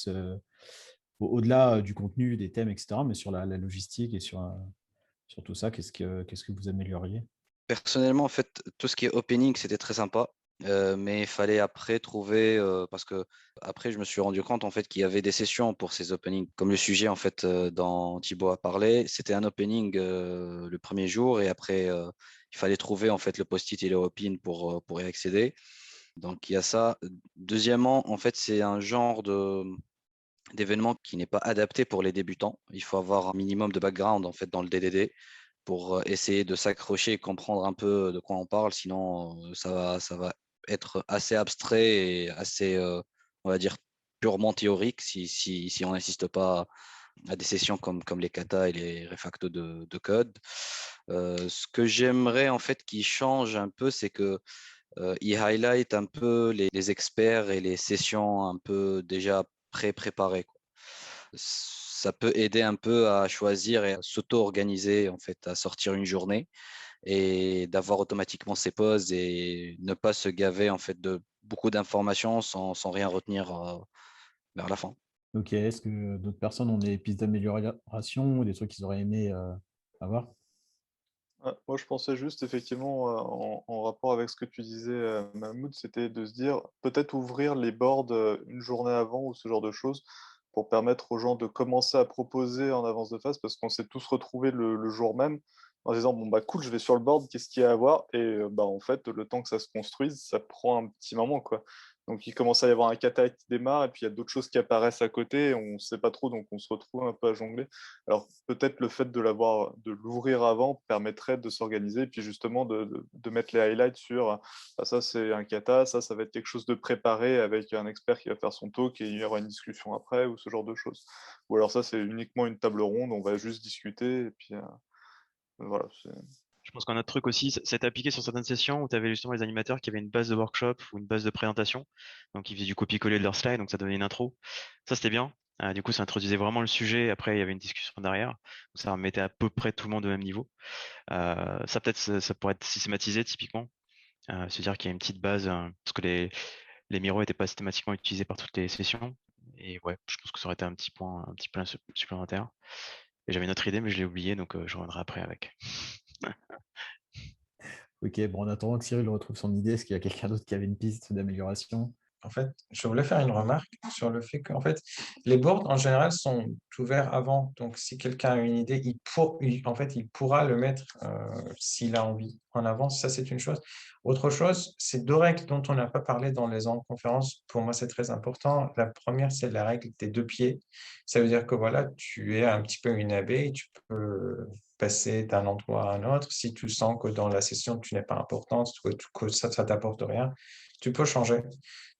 au-delà du contenu, des thèmes, etc., mais sur la logistique et sur tout ça, qu'est-ce que vous amélioriez? Personnellement, en fait, tout ce qui est opening, c'était très sympa. Mais il fallait après trouver, parce que après, je me suis rendu compte en fait qu'il y avait des sessions pour ces openings. Comme le sujet en fait dont Thibaut a parlé, c'était un opening le premier jour, et après, il fallait trouver en fait le post-it et le open pour y accéder. Donc il y a ça. Deuxièmement, en fait, c'est un genre d'événement qui n'est pas adapté pour les débutants. Il faut avoir un minimum de background en fait dans le DDD pour essayer de s'accrocher et comprendre un peu de quoi on parle. Sinon, ça va être assez abstrait et assez, on va dire, purement théorique si on n'insiste pas à des sessions comme les katas et les refactos de code. Ce que j'aimerais en fait qui change un peu, c'est que il highlight un peu les experts et les sessions un peu déjà pré-préparées, quoi. Ça peut aider un peu à choisir et à s'auto-organiser, en fait, à sortir une journée et d'avoir automatiquement ses pauses et ne pas se gaver en fait de beaucoup d'informations sans rien retenir vers la fin. Ok, est-ce que d'autres personnes ont des pistes d'amélioration ou des trucs qu'ils auraient aimé avoir? Moi, je pensais juste effectivement en rapport avec ce que tu disais, Mahmoud, c'était de se dire peut-être ouvrir les boards une journée avant ou ce genre de choses pour permettre aux gens de commencer à proposer en avance de phase parce qu'on s'est tous retrouvés le jour même en disant bon bah cool, je vais sur le board, qu'est-ce qu'il y a à voir? Et bah en fait, le temps que ça se construise, ça prend un petit moment quoi. Donc, il commence à y avoir un kata qui démarre et puis il y a d'autres choses qui apparaissent à côté. On ne sait pas trop, donc on se retrouve un peu à jongler. Alors, peut-être le fait de l'ouvrir avant permettrait de s'organiser et puis justement de mettre les highlights sur ça, c'est un kata, ça va être quelque chose de préparé avec un expert qui va faire son talk et il y aura une discussion après ou ce genre de choses. Ou alors, ça, c'est uniquement une table ronde, on va juste discuter et puis voilà. Je pense qu'un autre truc aussi, c'est appliqué sur certaines sessions où tu avais justement les animateurs qui avaient une base de workshop ou une base de présentation. Donc, ils faisaient du copier-coller de leur slide, donc ça donnait une intro. Ça, c'était bien. Du coup, ça introduisait vraiment le sujet. Après, il y avait une discussion derrière. Donc, ça remettait à peu près tout le monde au même niveau. Ça, peut-être, ça pourrait être systématisé typiquement. C'est-à-dire qu'il y a une petite base, parce que les miros n'étaient pas systématiquement utilisés par toutes les sessions. Et ouais, je pense que ça aurait été un petit point supplémentaire. Et j'avais une autre idée, mais je l'ai oublié, donc je reviendrai après avec. Ok, bon, en attendant que Cyril retrouve son idée, est-ce qu'il y a quelqu'un d'autre qui avait une piste d'amélioration? En fait, je voulais faire une remarque sur le fait qu'en fait, les boards en général sont ouverts avant. Donc, si quelqu'un a une idée, en fait, il pourra le mettre s'il a envie en avance. Ça, c'est une chose. Autre chose, c'est deux règles dont on n'a pas parlé dans les conférences. Pour moi, c'est très important. La première, c'est la règle des 2 pieds. Ça veut dire que voilà, tu es un petit peu une abeille, tu peux passer d'un endroit à un autre. Si tu sens que dans la session, tu n'es pas importante, que ça ne t'apporte rien, tu peux changer.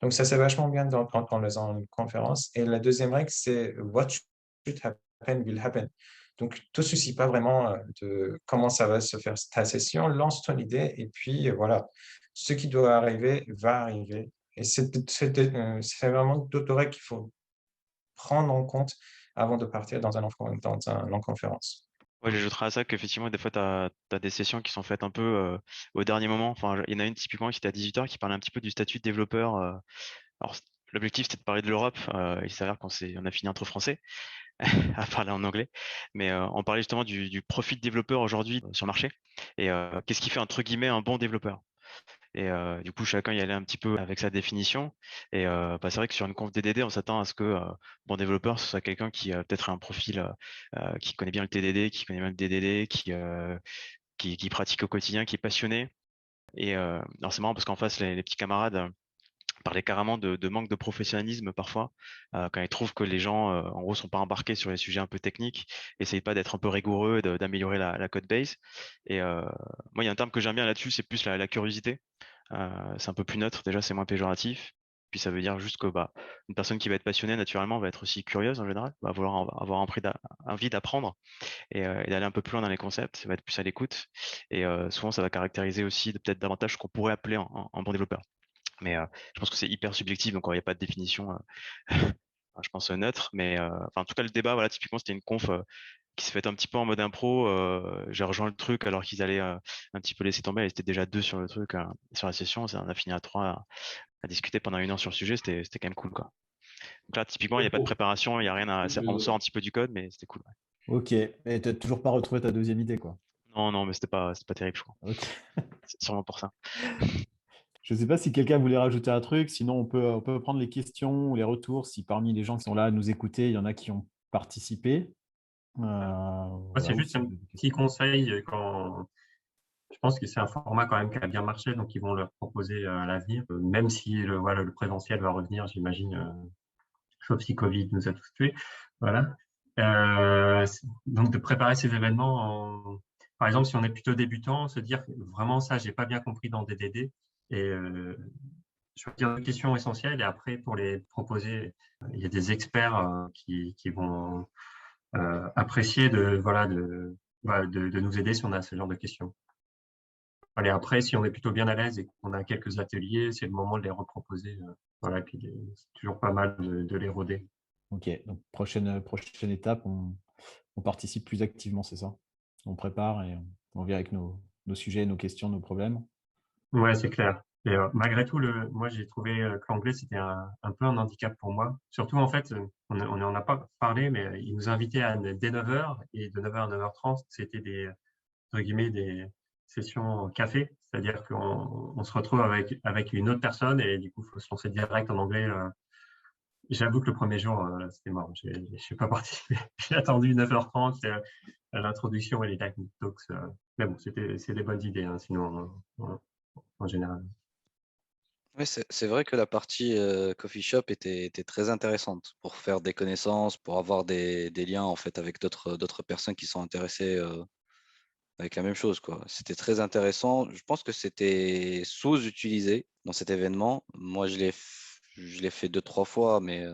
Donc, ça, c'est vachement bien quand on les a en conférence. Et la deuxième règle, c'est what should happen will happen. Donc, ne te soucie pas vraiment de comment ça va se faire ta session. Lance ton idée et puis voilà, ce qui doit arriver va arriver. Et c'est vraiment d'autres règles qu'il faut prendre en compte avant de partir dans une conférence. Ouais, j'ajouterais à ça qu'effectivement, des fois, tu as des sessions qui sont faites un peu au dernier moment. Enfin, il y en a une typiquement qui était à 18h qui parlait un petit peu du statut de développeur. Alors, l'objectif, c'était de parler de l'Europe. Il s'avère on a fini entre français à parler en anglais. Mais on parlait justement du profil de développeur aujourd'hui sur le marché. Et qu'est-ce qui fait, entre guillemets, un bon développeur? Et du coup, chacun y allait un petit peu avec sa définition. Et c'est vrai que sur une conf DDD, on s'attend à ce que bon développeur, ce soit quelqu'un qui a peut-être un profil qui connaît bien le TDD, qui connaît bien le DDD, qui pratique au quotidien, qui est passionné. Et alors c'est marrant parce qu'en face, les petits camarades parlaient carrément de manque de professionnalisme parfois, quand ils trouvent que les gens, en gros, sont pas embarqués sur les sujets un peu techniques, essayent pas d'être un peu rigoureux, d'améliorer la code base. Et moi, il y a un terme que j'aime bien là-dessus, c'est plus la curiosité. C'est un peu plus neutre, déjà, c'est moins péjoratif. Puis ça veut dire juste que une personne qui va être passionnée, naturellement, va être aussi curieuse en général, va vouloir avoir envie d'apprendre et d'aller un peu plus loin dans les concepts, ça va être plus à l'écoute. Et souvent, ça va caractériser aussi peut-être davantage ce qu'on pourrait appeler un bon développeur. Mais je pense que c'est hyper subjectif, donc il n'y a pas de définition, je pense, neutre. Mais en tout cas, le débat, voilà, typiquement, c'était une conf qui se fait un petit peu en mode impro. J'ai rejoint le truc alors qu'ils allaient un petit peu laisser tomber. Ils étaient déjà 2 sur le truc, sur la session. On a fini à 3 à discuter pendant 1 heure sur le sujet. C'était quand même cool, quoi. Donc là, typiquement, il n'y a pas de préparation, il n'y a rien on sort un petit peu du code, mais c'était cool. Ouais. Ok, et tu n'as toujours pas retrouvé ta deuxième idée, quoi. Non, mais c'était pas terrible, je crois. Ok. C'est sûrement pour ça. Je ne sais pas si quelqu'un voulait rajouter un truc, sinon on peut prendre les questions ou les retours, si parmi les gens qui sont là à nous écouter, il y en a qui ont participé. Moi, c'est Voilà, juste un petit conseil je pense que c'est un format quand même qui a bien marché, donc ils vont le proposer à l'avenir, même si le présentiel va revenir, j'imagine, sauf si Covid nous a tous tués. Voilà. Donc de préparer ces événements, par exemple, si on est plutôt débutant, se dire vraiment ça, j'ai pas bien compris dans DDD, et choisir des questions essentielles, et après pour les proposer, il y a des experts qui vont apprécier de nous aider si on a ce genre de questions. Allez, après, si on est plutôt bien à l'aise et qu'on a quelques ateliers, c'est le moment de les reproposer. Voilà, et puis c'est toujours pas mal de les roder. Ok, donc prochaine étape, on participe plus activement, c'est ça? On prépare et on vient avec nos sujets, nos questions, nos problèmes. Ouais, c'est clair. Et malgré tout, moi, j'ai trouvé que l'anglais, c'était un peu un handicap pour moi. Surtout, en fait, on n'en a pas parlé, mais ils nous invitaient dès 9h, et de 9h à 9h30, c'était entre guillemets, des sessions café. C'est-à-dire qu'on se retrouve avec une autre personne, et du coup, il faut se lancer direct en anglais. J'avoue que le premier jour, c'était mort. Je ne suis pas participé. J'ai attendu 9h30 à l'introduction et les techniques talks. Mais bon, c'est des bonnes idées, hein, sinon, en général. Ouais, c'est vrai que la partie coffee shop était très intéressante pour faire des connaissances, pour avoir des liens en fait avec d'autres personnes qui sont intéressées avec la même chose, quoi. C'était très intéressant. Je pense que c'était sous-utilisé dans cet événement. Moi, je l'ai fait 2, 3 fois, mais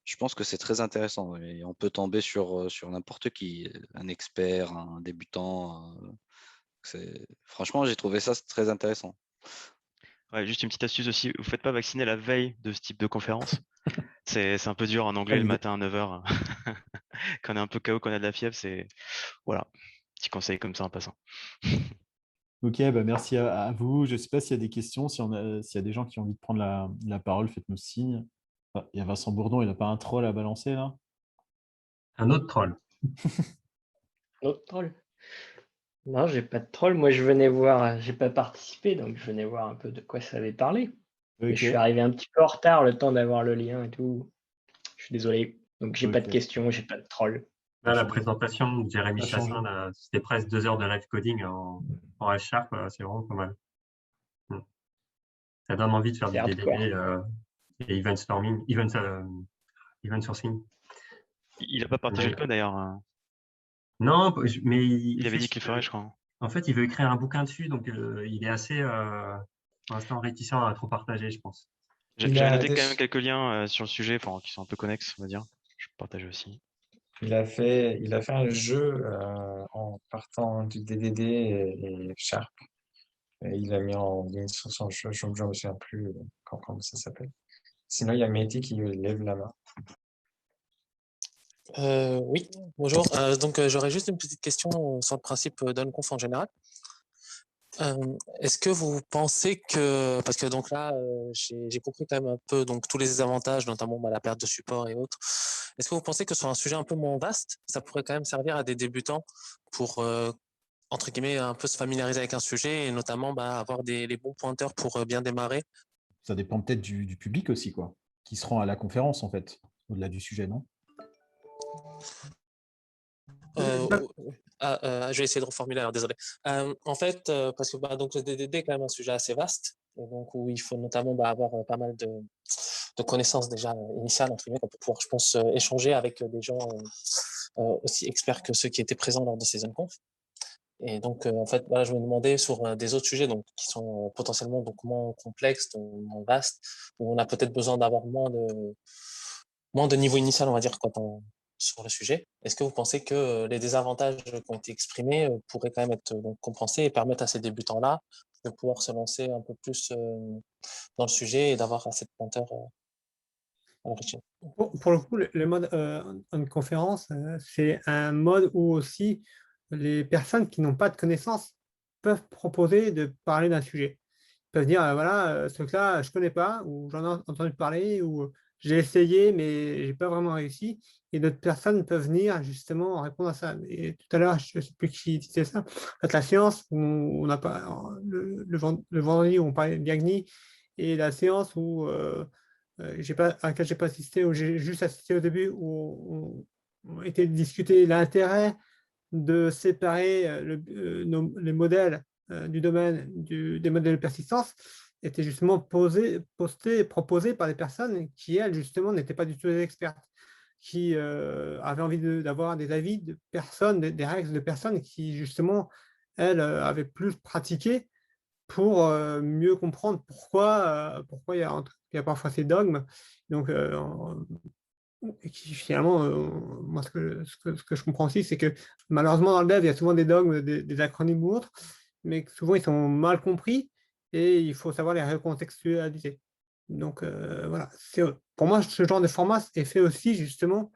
je pense que c'est très intéressant. Et on peut tomber sur n'importe qui, un expert, un débutant. Franchement, j'ai trouvé ça très intéressant. Ouais, juste une petite astuce aussi, vous faites pas vacciner la veille de ce type de conférence. C'est un peu dur en anglais le matin à 9h. Quand on est un peu KO, quand on a de la fièvre, c'est voilà, petit conseil comme ça en passant. Ok, bah merci à vous. Je ne sais pas s'il y a des questions, s'il y a des gens qui ont envie de prendre la parole, faites-nous signe. Ah, il y a Vincent Bourdon, il n'a pas un troll à balancer là? Un autre troll. Autre troll? Non, j'ai pas de troll. Moi, je venais voir, j'ai pas participé, donc je venais voir un peu de quoi ça allait parler. Mais je suis Ok, arrivé un petit peu en retard, le temps d'avoir le lien et tout. Je suis désolé. Donc, j'ai pas de ok. questions, j'ai pas de troll. Là, la Ça change. présentation de Jérémy Ça change. Chassin, là, c'était presque 2 heures de live coding en F#, c'est vraiment pas mal. Ça donne envie de faire C'est du hardcore. DDD et event storming, event sourcing. Il a pas partagé le code d'ailleurs. Non, mais Il avait dit qu'il le ferait, je crois. En fait, il veut écrire un bouquin dessus, donc il est assez, pour l'instant, réticent à trop partager, je pense. Il J'avais a noté quand déjà- même quelques liens sur le sujet, qui sont un peu connexes, on va dire. Je partage aussi. il a fait un jeu en partant du DDD et Sharp. Et il a mis en ligne sur son jeu, je ne me souviens plus comment ça s'appelle. Sinon, il y a Mehdi qui lève la main. Oui, bonjour. Donc, j'aurais juste une petite question sur le principe d'Unconf en général. Est-ce que vous pensez que, parce que donc là, j'ai compris quand même un peu donc tous les avantages, notamment la perte de support et autres. Est-ce que vous pensez que sur un sujet un peu moins vaste, ça pourrait quand même servir à des débutants pour entre guillemets un peu se familiariser avec un sujet et notamment avoir les bons pointeurs pour bien démarrer? Ça dépend peut-être du public aussi, quoi, qui se rend à la conférence, en fait, au-delà du sujet, non? Je vais essayer de reformuler, alors désolé. En fait, parce que donc le DDD est quand même un sujet assez vaste, et donc où il faut notamment avoir pas mal de connaissances déjà initiales, entre guillemets, pour pouvoir, je pense, échanger avec des gens aussi experts que ceux qui étaient présents lors de ces Unconf. Et donc, en fait, voilà, je me demandais sur des autres sujets donc, qui sont potentiellement donc, moins complexes, donc, moins vastes, où on a peut-être besoin d'avoir moins de niveau initial, on va dire, sur le sujet. Est-ce que vous pensez que les désavantages qui ont été exprimés pourraient quand même être donc, compensés et permettre à ces débutants-là de pouvoir se lancer un peu plus dans le sujet et d'avoir assez de pointeurs à l'origine? Pour le coup, le mode en conférence, c'est un mode où aussi les personnes qui n'ont pas de connaissances peuvent proposer de parler d'un sujet. Ils peuvent dire, voilà, ce truc-là, je ne connais pas, ou j'en ai entendu parler, ou j'ai essayé, mais je n'ai pas vraiment réussi. Et d'autres personnes peuvent venir justement en répondre à ça. Et tout à l'heure, je ne sais plus qui disait ça. En fait, la séance où on n'a pas le vendredi où on parlait de Biagni, et la séance où à laquelle j'ai pas assisté, où j'ai juste assisté au début, où on était discuté l'intérêt de séparer les modèles du domaine des modèles de persistance, était justement posté et proposé par des personnes qui, elles, justement, n'étaient pas du tout des expertes, qui avaient envie d'avoir des avis de personnes, des règles de personnes qui, justement, elles, avaient plus pratiqué pour mieux comprendre pourquoi il y a parfois ces dogmes. Donc, et qui finalement, moi, ce que je comprends aussi, c'est que malheureusement, dans le dev, il y a souvent des dogmes, des acronymes ou autres, mais que souvent, ils sont mal compris et il faut savoir les recontextualiser. Donc, voilà. Pour moi, ce genre de format est fait aussi justement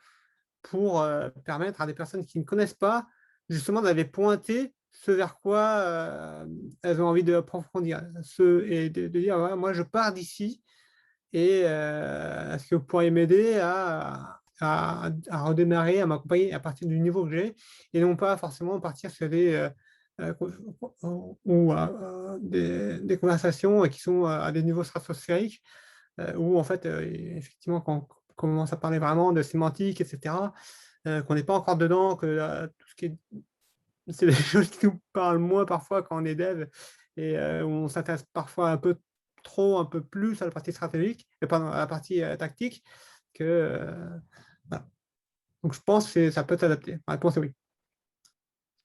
pour permettre à des personnes qui ne connaissent pas, justement, d'aller pointer ce vers quoi elles ont envie d'approfondir. Et de dire, voilà, moi, je pars d'ici et est-ce que vous pourriez m'aider à redémarrer, à m'accompagner à partir du niveau que j'ai et non pas forcément partir sur des conversations qui sont à des niveaux stratosphériques où en fait, effectivement, quand on commence à parler vraiment de sémantique, etc., qu'on n'est pas encore dedans, que tout ce qui est c'est des choses qui nous parlent moins parfois quand on est dev et où on s'intéresse parfois un peu trop un peu plus à la partie stratégique, pardon, à la partie tactique que voilà. Donc je pense que ça peut s'adapter. La réponse est oui.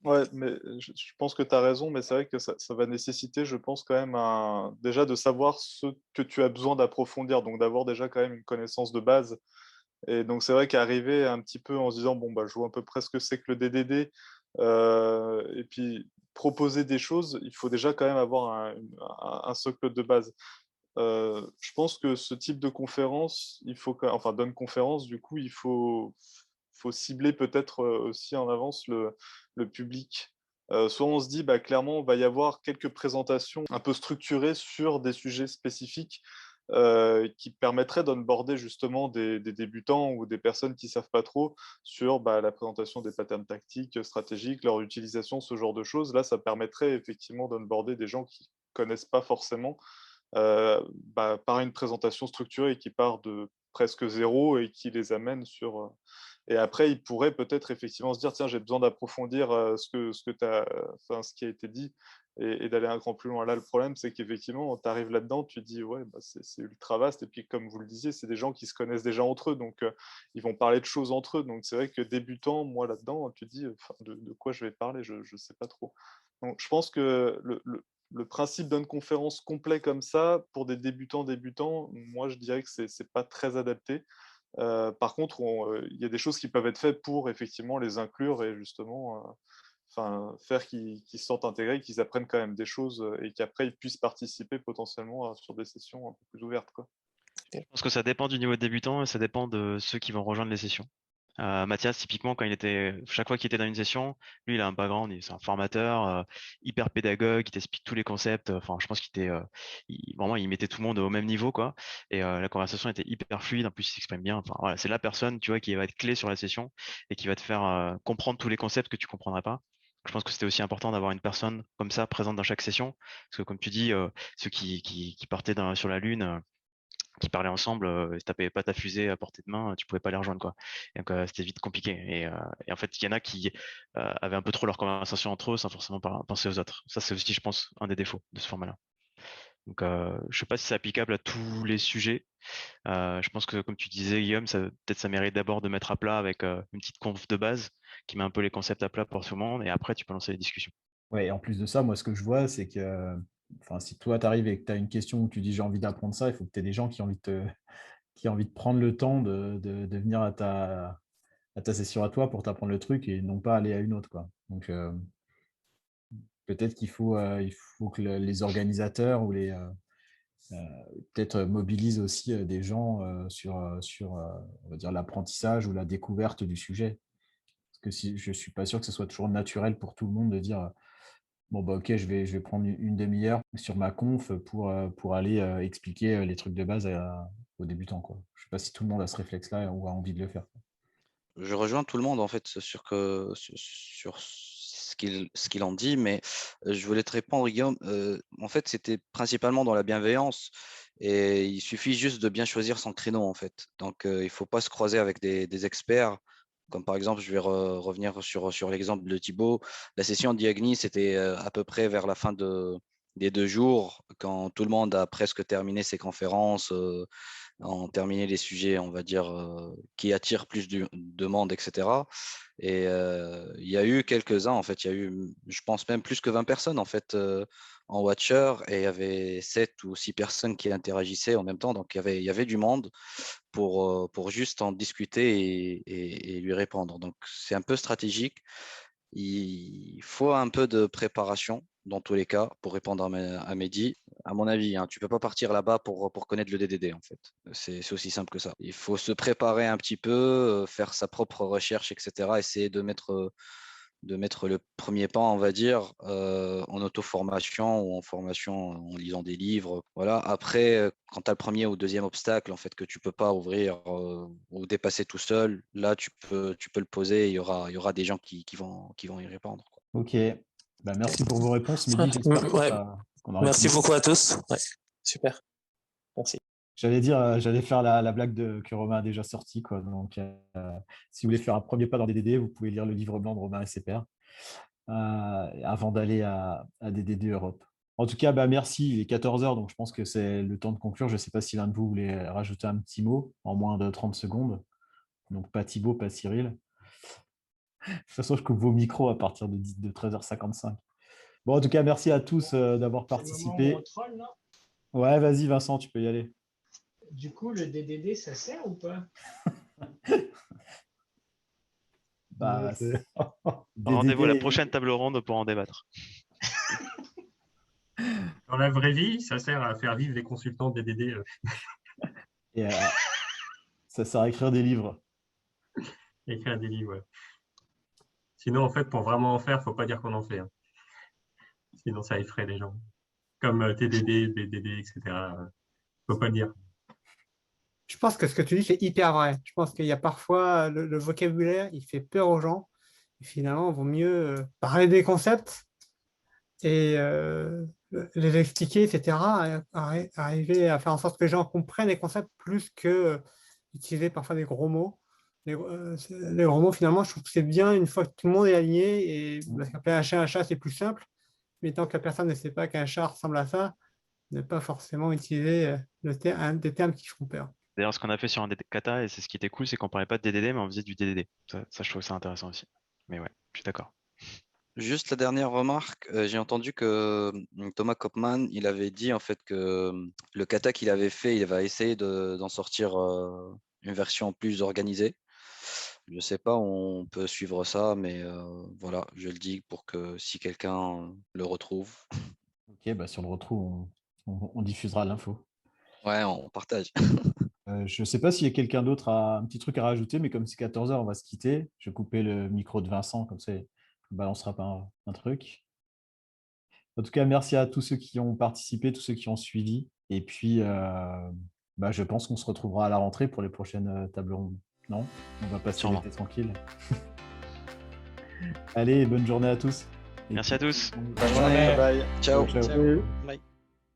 Ouais, mais je pense que tu as raison, mais c'est vrai que ça va nécessiter, je pense, quand même déjà de savoir ce que tu as besoin d'approfondir, donc d'avoir déjà quand même une connaissance de base. Et donc c'est vrai qu'arriver un petit peu en se disant, bon, bah, je vois à peu près ce que c'est que le DDD, et puis proposer des choses, il faut déjà quand même avoir un socle de base. Je pense que ce type de conférence, enfin d'une conférence, du coup, faut cibler peut-être aussi en avance le public. Soit on se dit, bah, clairement, il va y avoir quelques présentations un peu structurées sur des sujets spécifiques qui permettraient d'onboarder justement des débutants ou des personnes qui ne savent pas trop sur bah, la présentation des patterns tactiques, stratégiques, leur utilisation, ce genre de choses. Là, ça permettrait effectivement d'onboarder des gens qui ne connaissent pas forcément bah, par une présentation structurée qui part de presque zéro et qui les amène sur... Et après, ils pourraient peut-être effectivement se dire, tiens, j'ai besoin d'approfondir ce qui a été dit et d'aller un cran plus loin. Là, le problème, c'est qu'effectivement, tu arrives là-dedans, tu te dis, ouais, bah, c'est ultra vaste. Et puis, comme vous le disiez, c'est des gens qui se connaissent déjà entre eux. Donc, ils vont parler de choses entre eux. Donc, c'est vrai que débutant, moi, là-dedans, tu te dis, de quoi je vais parler, je ne sais pas trop. Donc, je pense que le principe d'une conférence complet comme ça, pour des débutants, moi, je dirais que c'est pas très adapté. Par contre, il y a des choses qui peuvent être faites pour effectivement les inclure et justement faire qu'ils se sentent intégrés, qu'ils apprennent quand même des choses et qu'après ils puissent participer potentiellement sur des sessions un peu plus ouvertes, quoi. Je pense que ça dépend du niveau de débutant et ça dépend de ceux qui vont rejoindre les sessions. Mathias, typiquement, chaque fois qu'il était dans une session, lui, il a un background, c'est un formateur, hyper pédagogue, il t'explique tous les concepts. Enfin, je pense vraiment, il mettait tout le monde au même niveau, quoi. Et la conversation était hyper fluide. En plus, il s'exprime bien. Enfin, voilà, c'est la personne, tu vois, qui va être clé sur la session et qui va te faire comprendre tous les concepts que tu comprendrais pas. Je pense que c'était aussi important d'avoir une personne comme ça présente dans chaque session, parce que comme tu dis, ceux qui partaient sur la Lune. Qui parlaient ensemble, si t'avais pas ta fusée à portée de main, tu pouvais pas les rejoindre, quoi. Et donc c'était vite compliqué. Et en fait, il y en a qui avaient un peu trop leur conversation entre eux sans forcément penser aux autres. Ça, c'est aussi, je pense, un des défauts de ce format-là. Donc, je sais pas si c'est applicable à tous les sujets. Je pense que, comme tu disais, Guillaume, peut-être ça mérite d'abord de mettre à plat avec une petite conf de base qui met un peu les concepts à plat pour tout le monde, et après, tu peux lancer les discussions. Ouais, et en plus de ça, moi, ce que je vois, c'est que si toi, tu arrives et que tu as une question où tu dis j'ai envie d'apprendre ça, il faut que tu aies des gens qui ont envie de prendre le temps de venir à ta session à toi pour t'apprendre le truc et non pas aller à une autre, quoi. Donc, peut-être il faut que les organisateurs ou peut-être mobilisent aussi des gens sur on va dire, l'apprentissage ou la découverte du sujet. Parce que je ne suis pas sûr que ce soit toujours naturel pour tout le monde de dire bon, bah, ok, je vais prendre une demi-heure sur ma conf pour aller expliquer les trucs de base aux débutants, quoi. Je ne sais pas si tout le monde a ce réflexe-là ou a envie de le faire. Je rejoins tout le monde en fait sur ce qu'il en dit, mais je voulais te répondre, Guillaume. En fait, c'était principalement dans la bienveillance et il suffit juste de bien choisir son créneau en fait. Donc, il ne faut pas se croiser avec des experts. Comme par exemple, je vais revenir sur l'exemple de Thibaut. La session Diagni, c'était à peu près vers la fin des 2 jours, quand tout le monde a presque terminé ses conférences, ont terminé les sujets, on va dire, qui attirent plus de monde, etc. Et il y a eu quelques-uns, en fait, il y a eu, je pense même plus que 20 personnes, en fait, en Watcher, et il y avait 7 ou 6 personnes qui interagissaient en même temps, donc il y avait du monde pour juste en discuter et lui répondre. Donc, c'est un peu stratégique. Il faut un peu de préparation dans tous les cas pour répondre à Mehdi. À mon avis, hein, tu ne peux pas partir là-bas pour connaître le DDD, en fait. C'est aussi simple que ça. Il faut se préparer un petit peu, faire sa propre recherche, etc. Essayer de mettre le premier pas, on va dire, en auto-formation ou en formation en lisant des livres. Voilà. Après, quand tu as le premier ou deuxième obstacle, en fait, que tu ne peux pas ouvrir ou dépasser tout seul, là, tu peux le poser et il y aura des gens qui vont y répondre, quoi. Ok, bah, merci pour vos réponses, Mehdi. J'espère Ouais. qu'on a Merci répondu. beaucoup à tous. Ouais. Super. Merci. J'allais faire la blague que Romain a déjà sortie, quoi. Donc, si vous voulez faire un premier pas dans DDD, vous pouvez lire le livre blanc de Romain et ses pairs avant d'aller à DDD Europe. En tout cas, merci. Il est 14h, donc je pense que c'est le temps de conclure. Je ne sais pas si l'un de vous voulait rajouter un petit mot en moins de 30 secondes. Donc, pas Thibaut, pas Cyril. De toute façon, je coupe vos micros à partir de 13h55. Bon, en tout cas, merci à tous d'avoir participé. Troll, non? Ouais, vas-y, Vincent, tu peux y aller. Du coup, le DDD, ça sert ou pas? Rendez-vous à la prochaine table ronde pour en débattre. Dans la vraie vie, ça sert à faire vivre les consultants DDD. Et ça sert à écrire des livres. Écrire des livres, ouais. Sinon, en fait, pour vraiment en faire, il ne faut pas dire qu'on en fait. Hein. Sinon, ça effraie les gens. Comme TDD, BDD, etc. Il ne faut pas le dire. Je pense que ce que tu dis, c'est hyper vrai. Je pense qu'il y a parfois le vocabulaire, il fait peur aux gens. Et finalement, il vaut mieux parler des concepts et les expliquer, etc. Arriver à faire en sorte que les gens comprennent les concepts plus que utiliser parfois des gros mots. Les gros mots, finalement, je trouve que c'est bien une fois que tout le monde est aligné. Et parce qu'appeler un chat, c'est plus simple. Mais tant que la personne ne sait pas qu'un chat ressemble à ça, ne pas forcément utiliser des termes qui font peur. D'ailleurs, ce qu'on a fait sur un kata, et c'est ce qui était cool, c'est qu'on parlait pas de DDD, mais on faisait du DDD. Ça, je trouve ça intéressant aussi. Mais ouais, je suis d'accord. Juste la dernière remarque, j'ai entendu que Thomas Kopman, il avait dit en fait que le kata qu'il avait fait, il va essayer d'en sortir une version plus organisée. Je ne sais pas, on peut suivre ça, mais voilà, je le dis pour que si quelqu'un le retrouve. Ok, si on le retrouve, on diffusera l'info. Ouais, on partage. Je ne sais pas s'il y a quelqu'un d'autre a un petit truc à rajouter, mais comme c'est 14h, on va se quitter. Je vais couper le micro de Vincent, comme ça, il ne balancera pas un truc. En tout cas, merci à tous ceux qui ont participé, tous ceux qui ont suivi. Et puis, je pense qu'on se retrouvera à la rentrée pour les prochaines tables rondes. Non? On va passer l'été tranquille. Allez, bonne journée à tous. Merci à tous. Bonne journée. Bye. Ciao. Ciao. Bye.